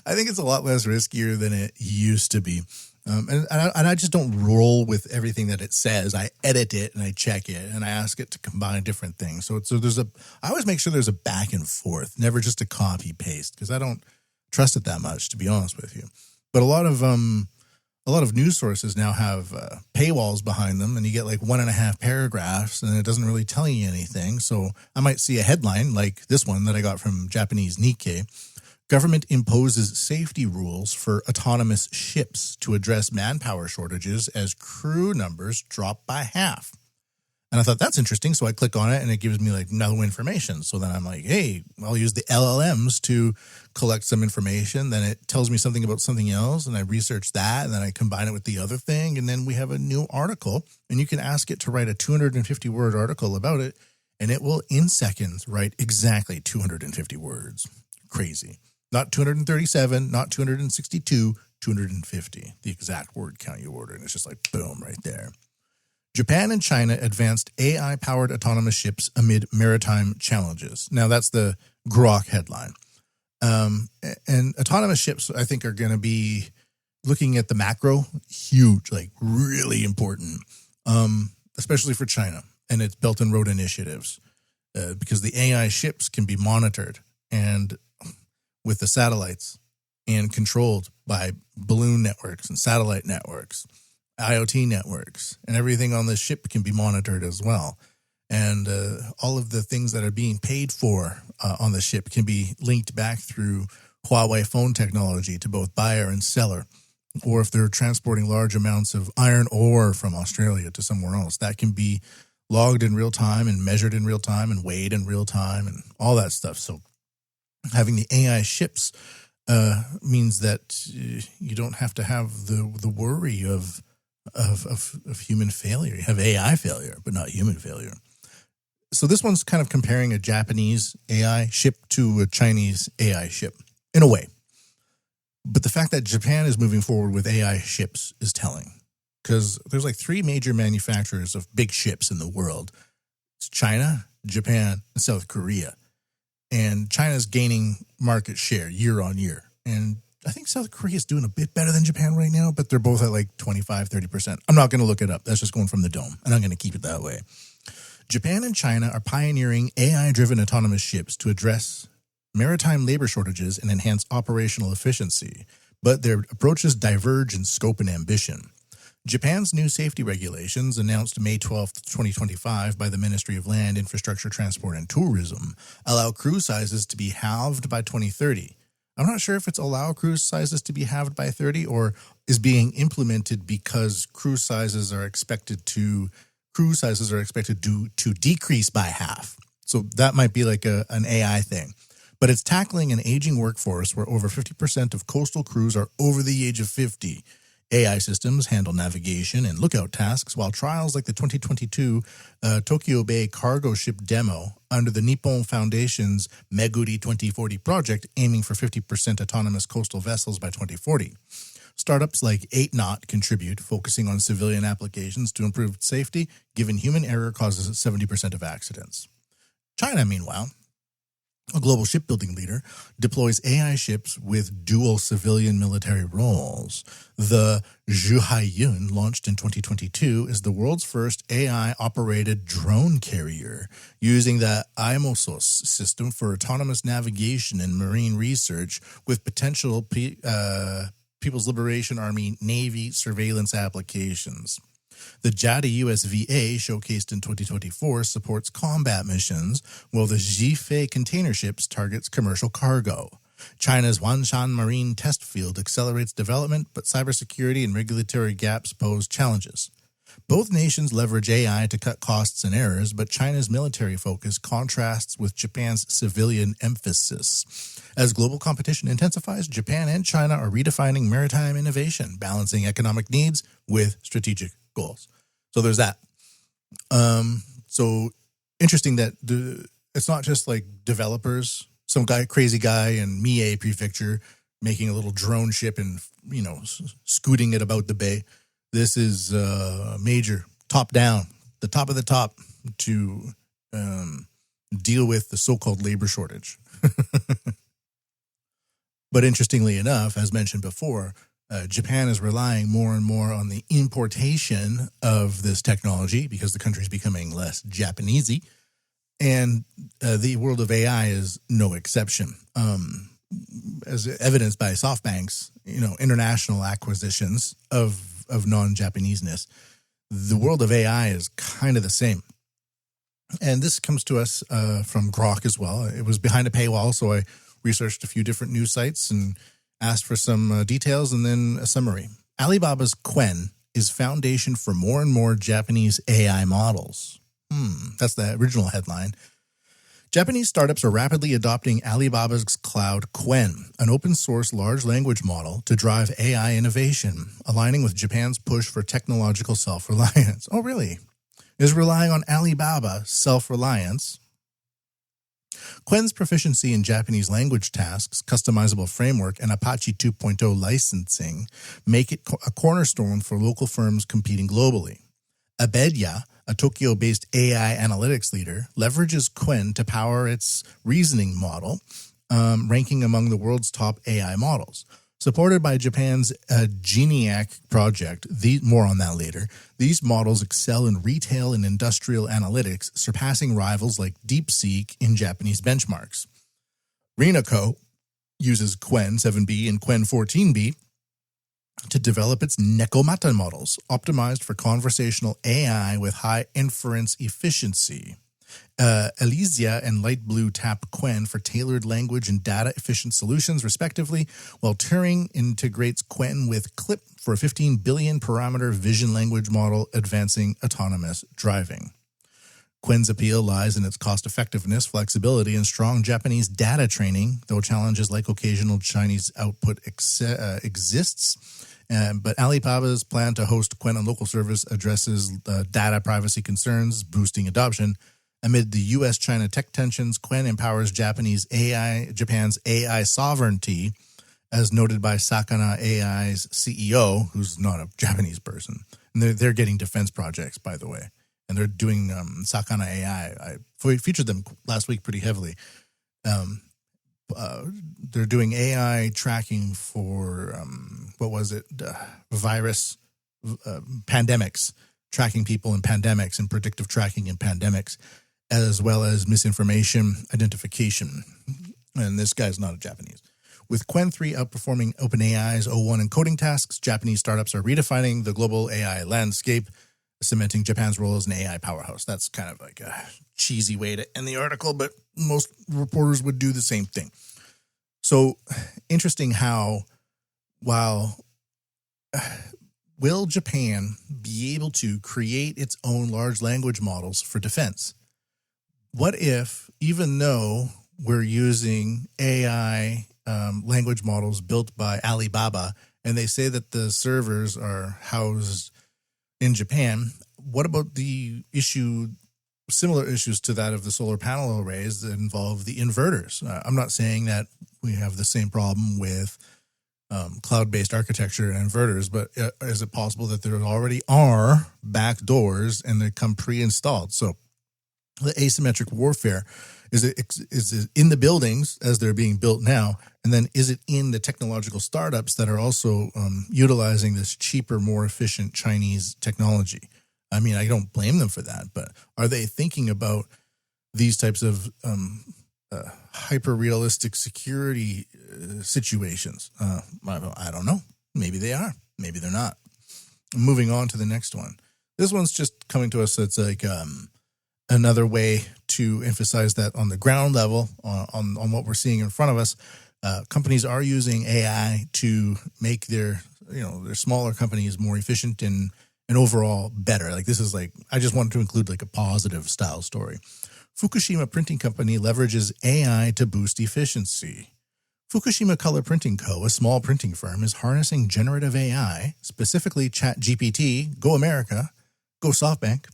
think it's a lot less riskier than it used to be. And I just don't roll with everything that it says. I edit it and I check it and I ask it to combine different things. So I always make sure there's a back and forth, never just a copy paste, because I don't trust it that much, to be honest with you. But a lot of news sources now have paywalls behind them, and you get like 1.5 paragraphs, and it doesn't really tell you anything. So I might see a headline like this one that I got from Japanese Nikkei. Government imposes safety rules for autonomous ships to address manpower shortages as crew numbers drop by half. And I thought, that's interesting. So I click on it and it gives me like no information. So then I'm like, hey, I'll use the LLMs to collect some information. Then it tells me something about something else. And I research that. And then I combine it with the other thing. And then we have a new article. And you can ask it to write a 250-word article about it. And it will, in seconds, write exactly 250 words. Crazy. Not 237, not 262, 250. The exact word count you order. And it's just like, boom, right there. Japan and China advanced AI-powered autonomous ships amid maritime challenges. Now, that's the Grok headline. And autonomous ships, I think, are going to be looking at the macro, huge, like really important, especially for China and its Belt and Road initiatives, because the AI ships can be monitored and with the satellites and controlled by balloon networks and satellite networks. IoT networks, and everything on this ship can be monitored as well. And all of the things that are being paid for on the ship can be linked back through Huawei phone technology to both buyer and seller. Or if they're transporting large amounts of iron ore from Australia to somewhere else, that can be logged in real time and measured in real time and weighed in real time and all that stuff. So having the AI ships means that you don't have to have the worry of human failure. You have AI failure, but not human failure. So this one's kind of comparing a Japanese AI ship to a Chinese AI ship in a way. But the fact that Japan is moving forward with AI ships is telling, because there's like 3 major manufacturers of big ships in the world. It's China, Japan, and South Korea. And China's gaining market share year on year. And I think South Korea is doing a bit better than Japan right now, but they're both at like 25, 30%. I'm not going to look it up. That's just going from the dome, and I'm going to keep it that way. Japan and China are pioneering AI-driven autonomous ships to address maritime labor shortages and enhance operational efficiency, but their approaches diverge in scope and ambition. Japan's new safety regulations, announced May 12, 2025 by the Ministry of Land, Infrastructure, Transport, and Tourism, allow crew sizes to be halved by 2030. I'm not sure if it's allow cruise sizes to be halved by 30 or is being implemented because cruise sizes are expected to decrease by half. So that might be like an AI thing. But it's tackling an aging workforce where over 50% of coastal crews are over the age of 50. AI systems handle navigation and lookout tasks, while trials like the 2022 Tokyo Bay cargo ship demo under the Nippon Foundation's Meguri 2040 project, aiming for 50% autonomous coastal vessels by 2040. Startups like 8Knot contribute, focusing on civilian applications to improve safety, given human error causes 70% of accidents. China, meanwhile, a global shipbuilding leader, deploys AI ships with dual civilian military roles. The Zhuhaiyun, launched in 2022, is the world's first AI-operated drone carrier, using the IMOSOS system for autonomous navigation and marine research with potential People's Liberation Army Navy surveillance applications. The JADA USVA, showcased in 2024, supports combat missions, while the Zhifei container ships targets commercial cargo. China's Wanshan Marine Test Field accelerates development, but cybersecurity and regulatory gaps pose challenges. Both nations leverage AI to cut costs and errors, but China's military focus contrasts with Japan's civilian emphasis. As global competition intensifies, Japan and China are redefining maritime innovation, balancing economic needs with strategic goals. So there's that. So interesting that it's not just like developers, some crazy guy in Mie Prefecture making a little drone ship and, scooting it about the bay. This is major, top down, the top of the top to deal with the so-called labor shortage. But interestingly enough, as mentioned before, Japan is relying more and more on the importation of this technology because the country is becoming less Japanesey. And the world of AI is no exception. As evidenced by SoftBank's, international acquisitions of non-Japaneseness, the world of AI is kind of the same. And this comes to us from Grok as well. It was behind a paywall, so I researched a few different news sites and asked for some details and then a summary. Alibaba's Qwen is foundation for more and more Japanese AI models. That's the original headline. Japanese startups are rapidly adopting Alibaba's cloud Qwen, an open-source large language model to drive AI innovation, aligning with Japan's push for technological self-reliance. Oh, really? Is relying on Alibaba self-reliance? Qwen's proficiency in Japanese language tasks, customizable framework, and Apache 2.0 licensing make it a cornerstone for local firms competing globally. Abedia, a Tokyo-based AI analytics leader, leverages Qwen to power its reasoning model, ranking among the world's top AI models. Supported by Japan's GENIAC project, more on that later, these models excel in retail and industrial analytics, surpassing rivals like DeepSeek in Japanese benchmarks. Rinaco uses Qwen 7b and Qwen 14b to develop its Nekomata models, optimized for conversational AI with high inference efficiency. Elysia and Light Blue tap Qwen for tailored language and data-efficient solutions, respectively, while Turing integrates Qwen with CLIP for a 15 billion parameter vision language model advancing autonomous driving. Qwen's appeal lies in its cost-effectiveness, flexibility, and strong Japanese data training, though challenges like occasional Chinese output exists. But Alibaba's plan to host Qwen on local service addresses data privacy concerns, boosting adoption. Amid the U.S.-China tech tensions, Qwen empowers Japan's AI sovereignty, as noted by Sakana AI's CEO, who's not a Japanese person. And they're getting defense projects, by the way. And they're doing Sakana AI. I featured them last week pretty heavily. They're doing AI tracking for, virus pandemics, tracking people in pandemics and predictive tracking in pandemics, as well as misinformation identification. And this guy's not a Japanese. With Qwen 3 outperforming OpenAI's O1 encoding tasks, Japanese startups are redefining the global AI landscape, cementing Japan's role as an AI powerhouse. That's kind of like a cheesy way to end the article, but most reporters would do the same thing. So interesting how, will Japan be able to create its own large language models for defense? What if, even though we're using AI language models built by Alibaba, and they say that the servers are housed in Japan, what about the similar issues to that of the solar panel arrays that involve the inverters? I'm not saying that we have the same problem with cloud-based architecture and inverters, but is it possible that there already are back doors and they come pre-installed? So the asymmetric warfare. Is it in the buildings as they're being built now? And then is it in the technological startups that are also utilizing this cheaper, more efficient Chinese technology? I mean, I don't blame them for that, but are they thinking about these types of hyper-realistic security situations? I don't know. Maybe they are. Maybe they're not. Moving on to the next one. This one's just coming to us. It's like another way to emphasize that on the ground level, on what we're seeing in front of us. Companies are using AI to make their smaller companies more efficient and overall better. Like, this is like, I just wanted to include like a positive style story. Fukushima Printing Company leverages AI to boost efficiency. Fukushima Color Printing Co., a small printing firm, is harnessing generative AI, specifically ChatGPT, Go America, Go SoftBank,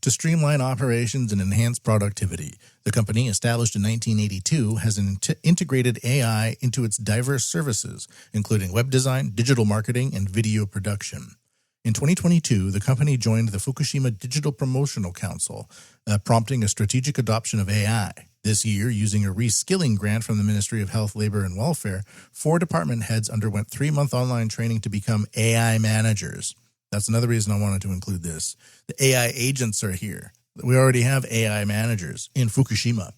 to streamline operations and enhance productivity. The company, established in 1982, has integrated AI into its diverse services, including web design, digital marketing, and video production. In 2022, the company joined the Fukushima Digital Promotional Council, prompting a strategic adoption of AI. This year, using a reskilling grant from the Ministry of Health, Labor, and Welfare, 4 department heads underwent 3-month online training to become AI managers. That's another reason I wanted to include this. The AI agents are here. We already have AI managers in Fukushima.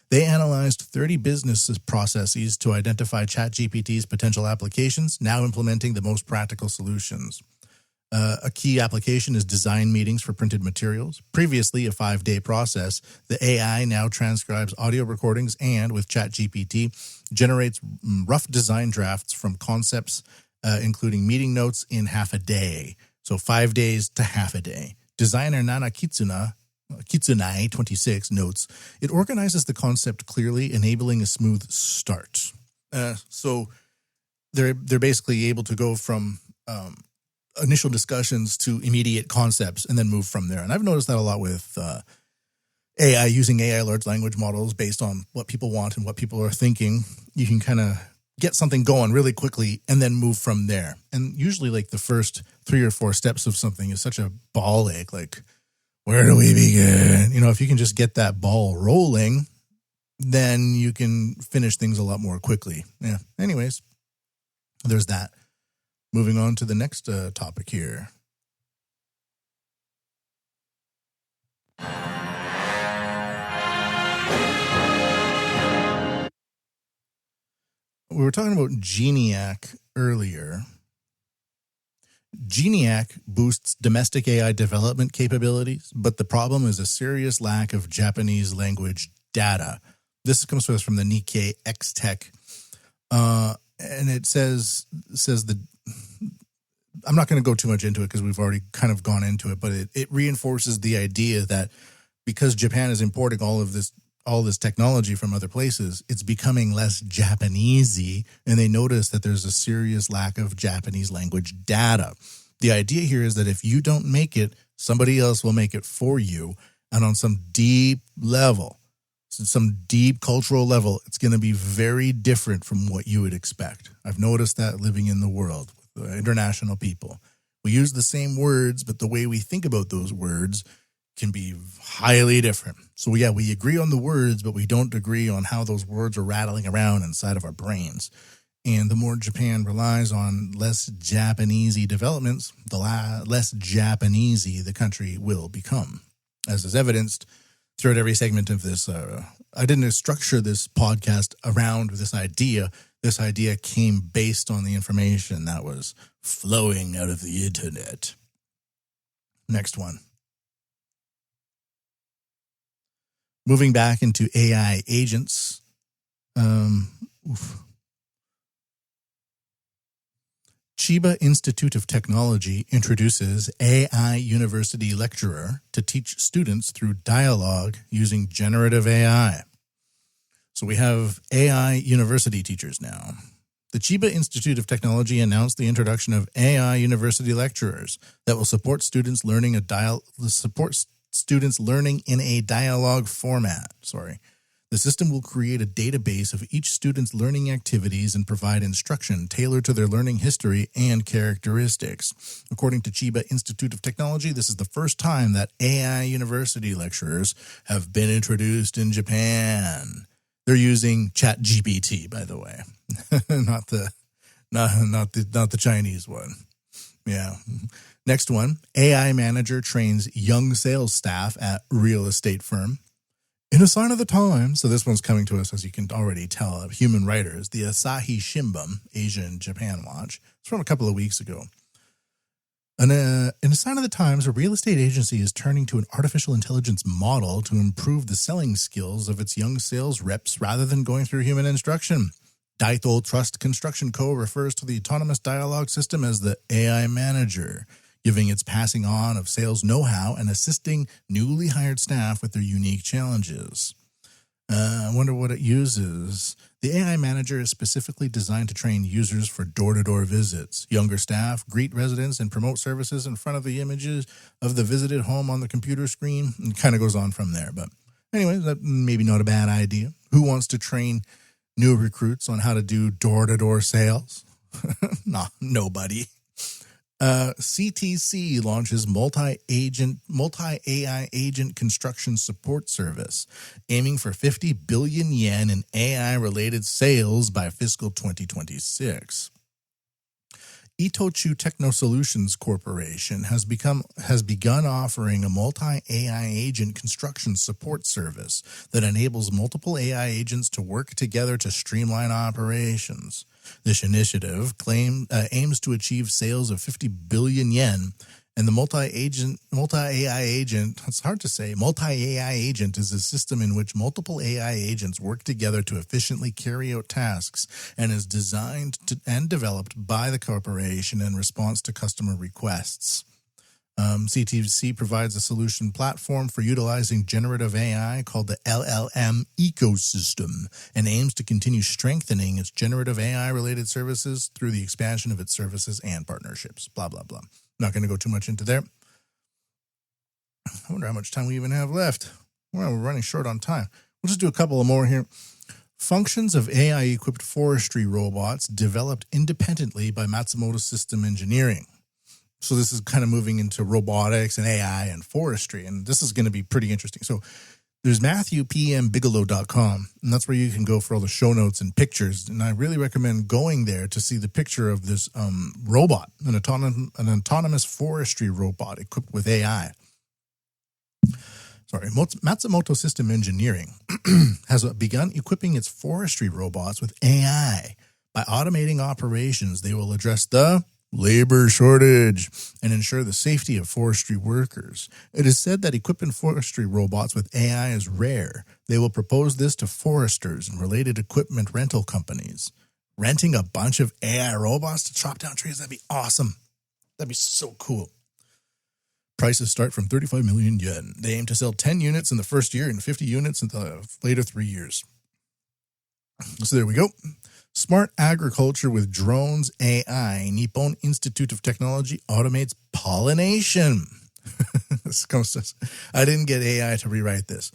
They analyzed 30 business processes to identify ChatGPT's potential applications, now implementing the most practical solutions. A key application is design meetings for printed materials. Previously a 5-day process, the AI now transcribes audio recordings and, with ChatGPT, generates rough design drafts from concepts, including meeting notes, in half a day. So 5 days to half a day. Designer Nana Kitsunai 26 notes, it organizes the concept clearly, enabling a smooth start. So they're basically able to go from initial discussions to immediate concepts and then move from there. And I've noticed that a lot with AI, using AI large language models based on what people want and what people are thinking. You can kind of get something going really quickly and then move from there. And usually like the first 3 or 4 steps of something is such a ball ache. Like, where do we begin? You know, if you can just get that ball rolling, then you can finish things a lot more quickly. Yeah. Anyways, there's that. Moving on to the next topic here. We were talking about Geniac earlier. Geniac boosts domestic AI development capabilities, but the problem is a serious lack of Japanese language data. This comes to us from the Nikkei X-Tech. And it says that, I'm not going to go too much into it because we've already kind of gone into it, but it reinforces the idea that because Japan is importing all this technology from other places, it's becoming less Japanesey, and they notice that there's a serious lack of Japanese language data. The idea here is that if you don't make it, somebody else will make it for you, and on some deep level, some deep cultural level, it's going to be very different from what you would expect. I've noticed that living in the world with international people. We use the same words, but the way we think about those words can be highly different. So yeah, we agree on the words, but we don't agree on how those words are rattling around inside of our brains. And the more Japan relies on less Japanesey developments, the less Japanesey the country will become, as is evidenced throughout every segment of this. I didn't structure this podcast around this idea. This idea came based on the information that was flowing out of the internet. Next one. Moving back into AI agents. Chiba Institute of Technology introduces AI University lecturer to teach students through dialogue using generative AI. So we have AI university teachers now. The Chiba Institute of Technology announced the introduction of AI university lecturers that will support students learning in a dialogue format. The system will create a database of each student's learning activities and provide instruction tailored to their learning history and characteristics. According to Chiba Institute of Technology, this is the first time that AI university lecturers have been introduced in Japan. They're using ChatGPT, by the way, not the Chinese one. Yeah. Next one, AI manager trains young sales staff at real estate firm. In a sign of the times, so this one's coming to us, as you can already tell, of human writers, the Asahi Shimbun, Asia and Japan Watch. It's from a couple of weeks ago. In a sign of the times, a real estate agency is turning to an artificial intelligence model to improve the selling skills of its young sales reps rather than going through human instruction. Daito Trust Construction Co. refers to the autonomous dialogue system as the AI manager, giving its passing on of sales know-how and assisting newly hired staff with their unique challenges. I wonder what it uses. The AI manager is specifically designed to train users for door-to-door visits. Younger staff greet residents and promote services in front of the images of the visited home on the computer screen. And kind of goes on from there. But anyway, that maybe not a bad idea. Who wants to train new recruits on how to do door-to-door sales? Nah, nobody. CTC launches multi-AI agent construction support service, aiming for 50 billion yen in AI-related sales by fiscal 2026. Itochu Techno Solutions Corporation has begun offering a multi-AI agent construction support service that enables multiple AI agents to work together to streamline operations. This initiative aims to achieve sales of 50 billion yen, and the multi-AI agent, it's hard to say, multi-AI agent is a system in which multiple AI agents work together to efficiently carry out tasks and is designed and developed by the corporation in response to customer requests. CTC provides a solution platform for utilizing generative AI called the LLM ecosystem and aims to continue strengthening its generative AI-related services through the expansion of its services and partnerships. Blah, blah, blah. Not going to go too much into there. I wonder how much time we even have left. Well, we're running short on time. We'll just do a couple of more here. Functions of AI-equipped forestry robots developed independently by Matsumoto System Engineering. So this is kind of moving into robotics and AI and forestry, and this is going to be pretty interesting. So there's MatthewPMBigelow.com, and that's where you can go for all the show notes and pictures. And I really recommend going there to see the picture of this robot, an autonomous forestry robot equipped with AI. Matsumoto System Engineering has begun equipping its forestry robots with AI. By automating operations, they will address the labor shortage and ensure the safety of forestry workers. It is said that equipping forestry robots with AI is rare. They will propose this to foresters and related equipment rental companies. Renting a bunch of AI robots to chop down trees, that'd be awesome. That'd be so cool. Prices start from 35 million yen. They aim to sell 10 units in the first year and 50 units in the later 3 years. So there we go. Smart agriculture with drones AI. Nippon Institute of Technology automates pollination. I didn't get AI to rewrite this.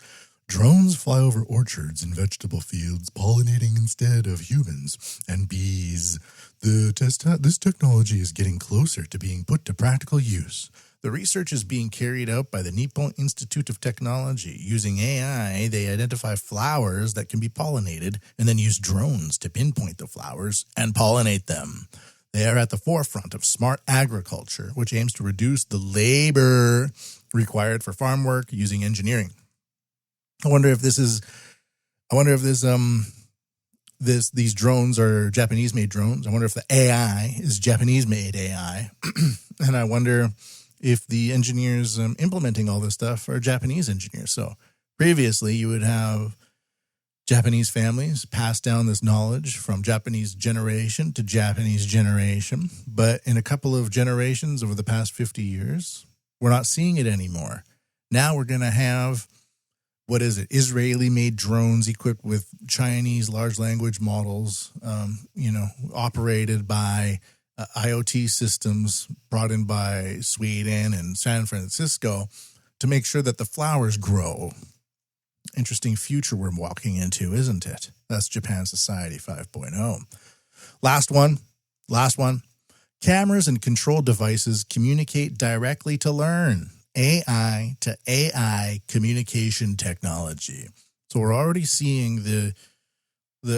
Drones fly over orchards and vegetable fields, pollinating instead of humans and bees. This technology is getting closer to being put to practical use. The research is being carried out by the Nippon Institute of Technology. Using AI, they identify flowers that can be pollinated and then use drones to pinpoint the flowers and pollinate them. They are at the forefront of smart agriculture, which aims to reduce the labor required for farm work using engineering. I wonder if these drones are Japanese-made drones. I wonder if the AI is Japanese-made AI. And I wonder if the engineers implementing all this stuff are Japanese engineers. So previously, you would have Japanese families pass down this knowledge from Japanese generation to Japanese generation. But in a couple of generations over the past 50 years, we're not seeing it anymore. Now we're going to have, Israeli-made drones equipped with Chinese large language models, operated by IoT systems brought in by Sweden and San Francisco to make sure that the flowers grow. Interesting future we're walking into, isn't it? That's Japan Society 5.0. Last one. Cameras and control devices communicate directly to learn. AI to AI communication technology. So we're already seeing the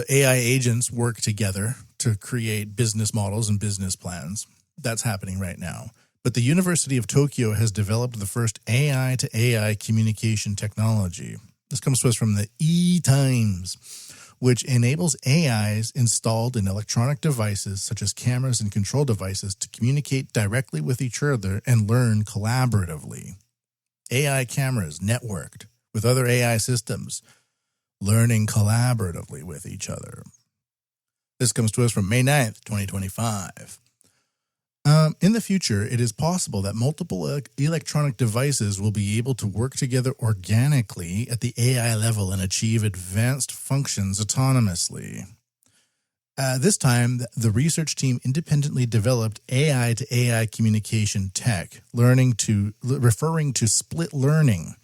AI agents work together to create business models and business plans. That's happening right now. But the University of Tokyo has developed the first AI to AI communication technology. This comes to us from the E-Times, which enables AIs installed in electronic devices such as cameras and control devices to communicate directly with each other and learn collaboratively. AI cameras networked with other AI systems, learning collaboratively with each other. This comes to us from May 9th, 2025. In the future, it is possible that multiple electronic devices will be able to work together organically at the AI level and achieve advanced functions autonomously. This time, the research team independently developed AI to AI communication tech, referring to split learning.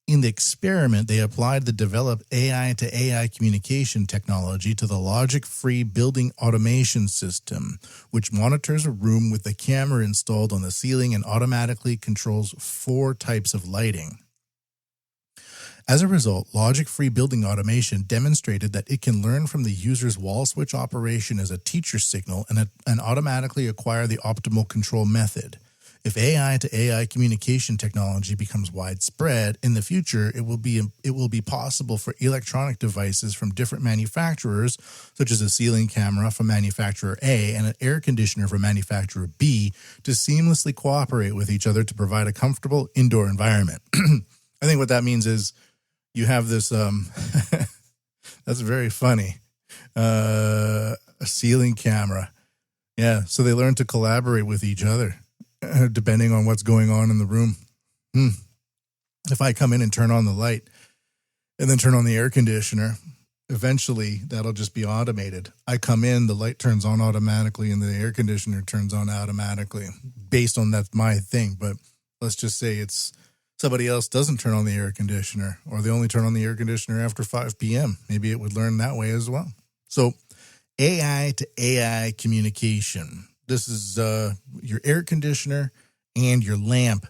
In the experiment, they applied the developed AI to AI communication technology to the logic-free building automation system, which monitors a room with the camera installed on the ceiling and automatically controls 4 types of lighting. As a result, logic-free building automation demonstrated that it can learn from the user's wall switch operation as a teacher signal and automatically acquire the optimal control method. If AI to AI communication technology becomes widespread in the future, it will be possible for electronic devices from different manufacturers, such as a ceiling camera from manufacturer A and an air conditioner from manufacturer B, to seamlessly cooperate with each other to provide a comfortable indoor environment. I think what that means is you have this, that's very funny, a ceiling camera. Yeah, so they learn to collaborate with each other. Depending on what's going on in the room. If I come in and turn on the light and then turn on the air conditioner, eventually that'll just be automated. I come in, the light turns on automatically and the air conditioner turns on automatically based on that's my thing. But let's just say it's somebody else doesn't turn on the air conditioner or they only turn on the air conditioner after 5 p.m. Maybe it would learn that way as well. So AI to AI communication. This is your air conditioner and your lamp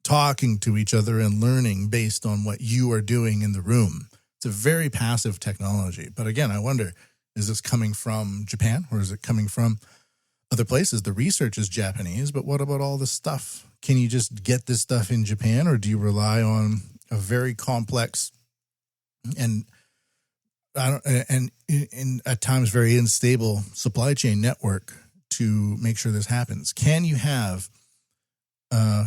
talking to each other and learning based on what you are doing in the room. It's a very passive technology. But again, I wonder, is this coming from Japan or is it coming from other places? The research is Japanese, but what about all this stuff? Can you just get this stuff in Japan or do you rely on a very complex and at times very unstable supply chain network to make sure this happens? Can you have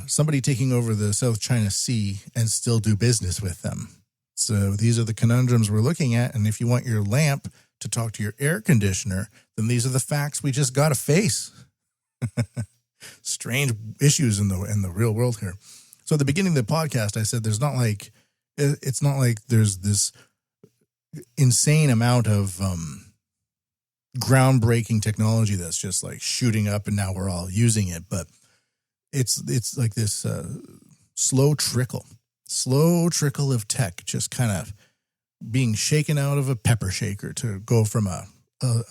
somebody taking over the South China Sea and still do business with them? So these are the conundrums we're looking at. And if you want your lamp to talk to your air conditioner, then these are the facts we just got to face. Strange issues in the real world here. So at the beginning of the podcast, I said it's not like there's this insane amount of groundbreaking technology that's just like shooting up and now we're all using it, but it's like this slow trickle of tech just kind of being shaken out of a pepper shaker to go from a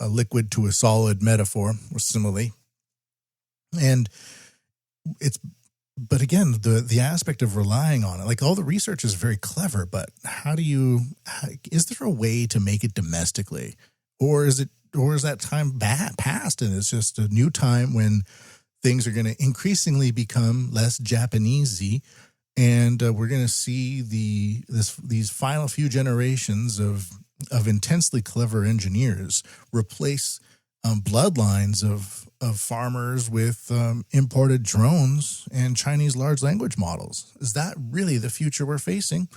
liquid to a solid metaphor or simile. And but again, the aspect of relying on it, like all the research is very clever, but is there a way to make it domestically, or is that time past and it's just a new time when things are going to increasingly become less Japanesey, and we're going to see these final few generations of intensely clever engineers replace bloodlines of farmers with imported drones and Chinese large language models. Is that really the future we're facing?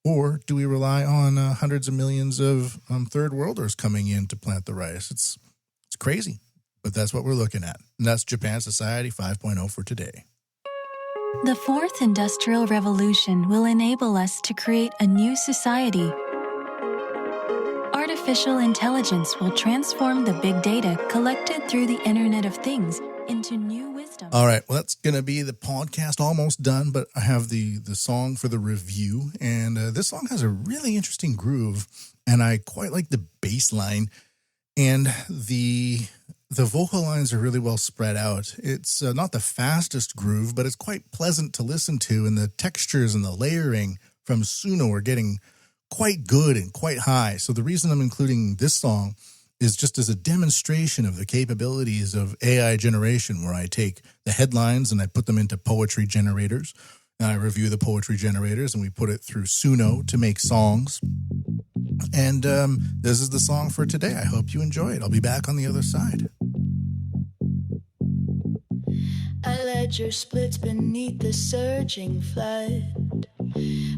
Or do we rely on hundreds of millions of third worlders coming in to plant the rice? It's crazy, but that's what we're looking at. And that's Japan Society 5.0 for today. The fourth industrial revolution will enable us to create a new society. Artificial intelligence will transform the big data collected through the Internet of Things into new wisdom. All right, well, that's going to be the podcast almost done, but I have the song for the review, and this song has a really interesting groove, and I quite like the bass line, and the vocal lines are really well spread out. It's not the fastest groove, but it's quite pleasant to listen to, and the textures and the layering from Suno are getting quite good and quite high. So the reason I'm including this song is just as a demonstration of the capabilities of AI generation, where I take the headlines and I put them into poetry generators, and I review the poetry generators, and we put it through Suno to make songs. And this is the song for today. I hope you enjoy it. I'll be back on the other side. A ledger splits beneath the surging flood.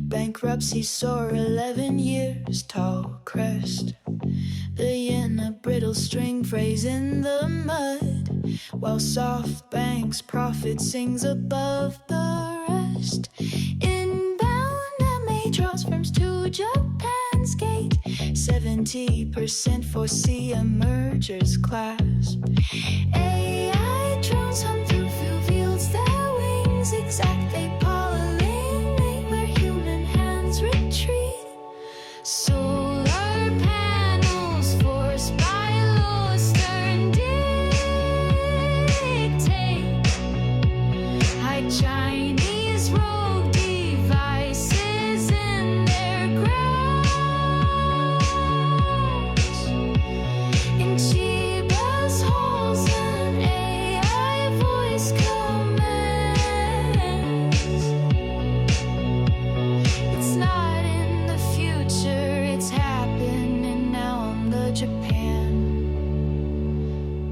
Bankruptcy soar 11 years tall crest. The yen a brittle string phrase in the mud, while SoftBank's profit sings above the rest. Inbound MA draws firms to Japan's gate. 70% foresee a merger's clasp. AI drones hunt through fields, their wings exact. They pollinate where human hands retreat. Solar panels forced by law stern dictate. Hide Chinese rogue devices in their grasp. In Chiba's halls, an AI voice commands. It's not in the future, it's happening now on the Japan.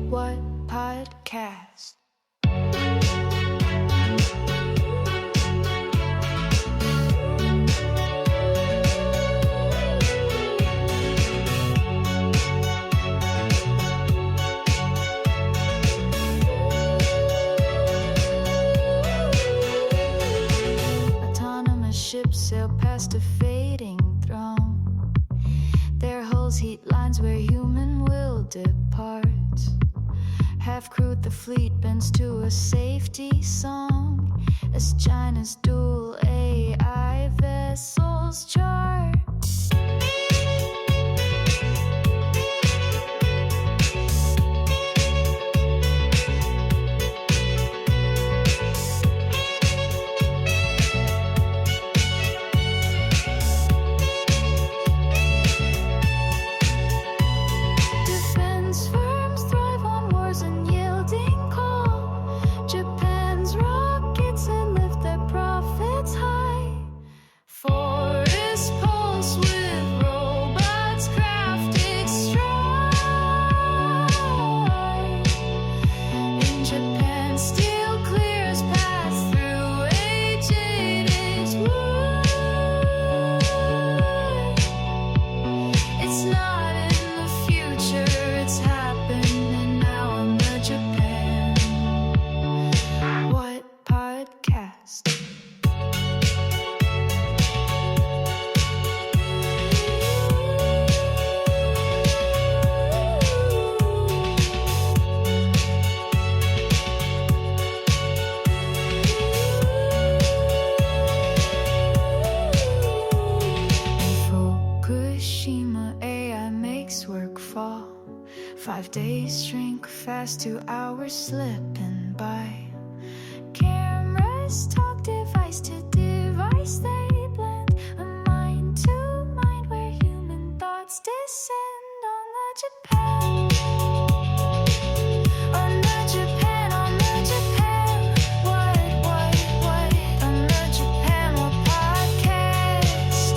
What podcast? Autonomous ships sail past a fading throne. Their hulls heat lines where human will depart. Half-crewed the fleet bends to a safety song as China's dual AI vessels chart. Defense firms thrive on wars and yielding call. Japan's rockets and lift their profits high. Forest pulse with robots crafted stride. In Japan, steel clears paths through aged wood. It's not in the future, it's happening now on the Japan. What podcast? Fukushima AI makes work fall. 5 days shrink fast, 2 hours slipping by. Cameras talk device to device, they blend. A mind to mind where human thoughts descend on the Japan. On the Japan, on the Japan. What, on the Japan, what podcast?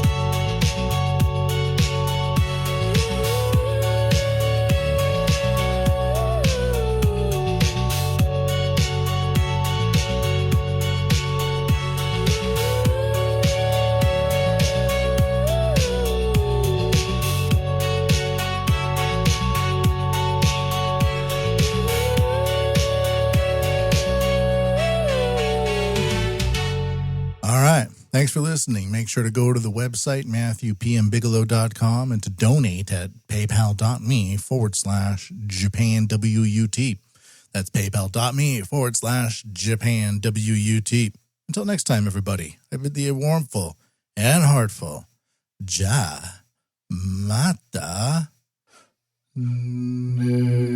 All right. Thanks for listening. Make sure to go to the website, MatthewPMBigelow.com, and to donate at paypal.me/JapanWUT. That's paypal.me/JapanWUT. Until next time, everybody, I bid thee a warmful and heartful Ja Mata. Ne.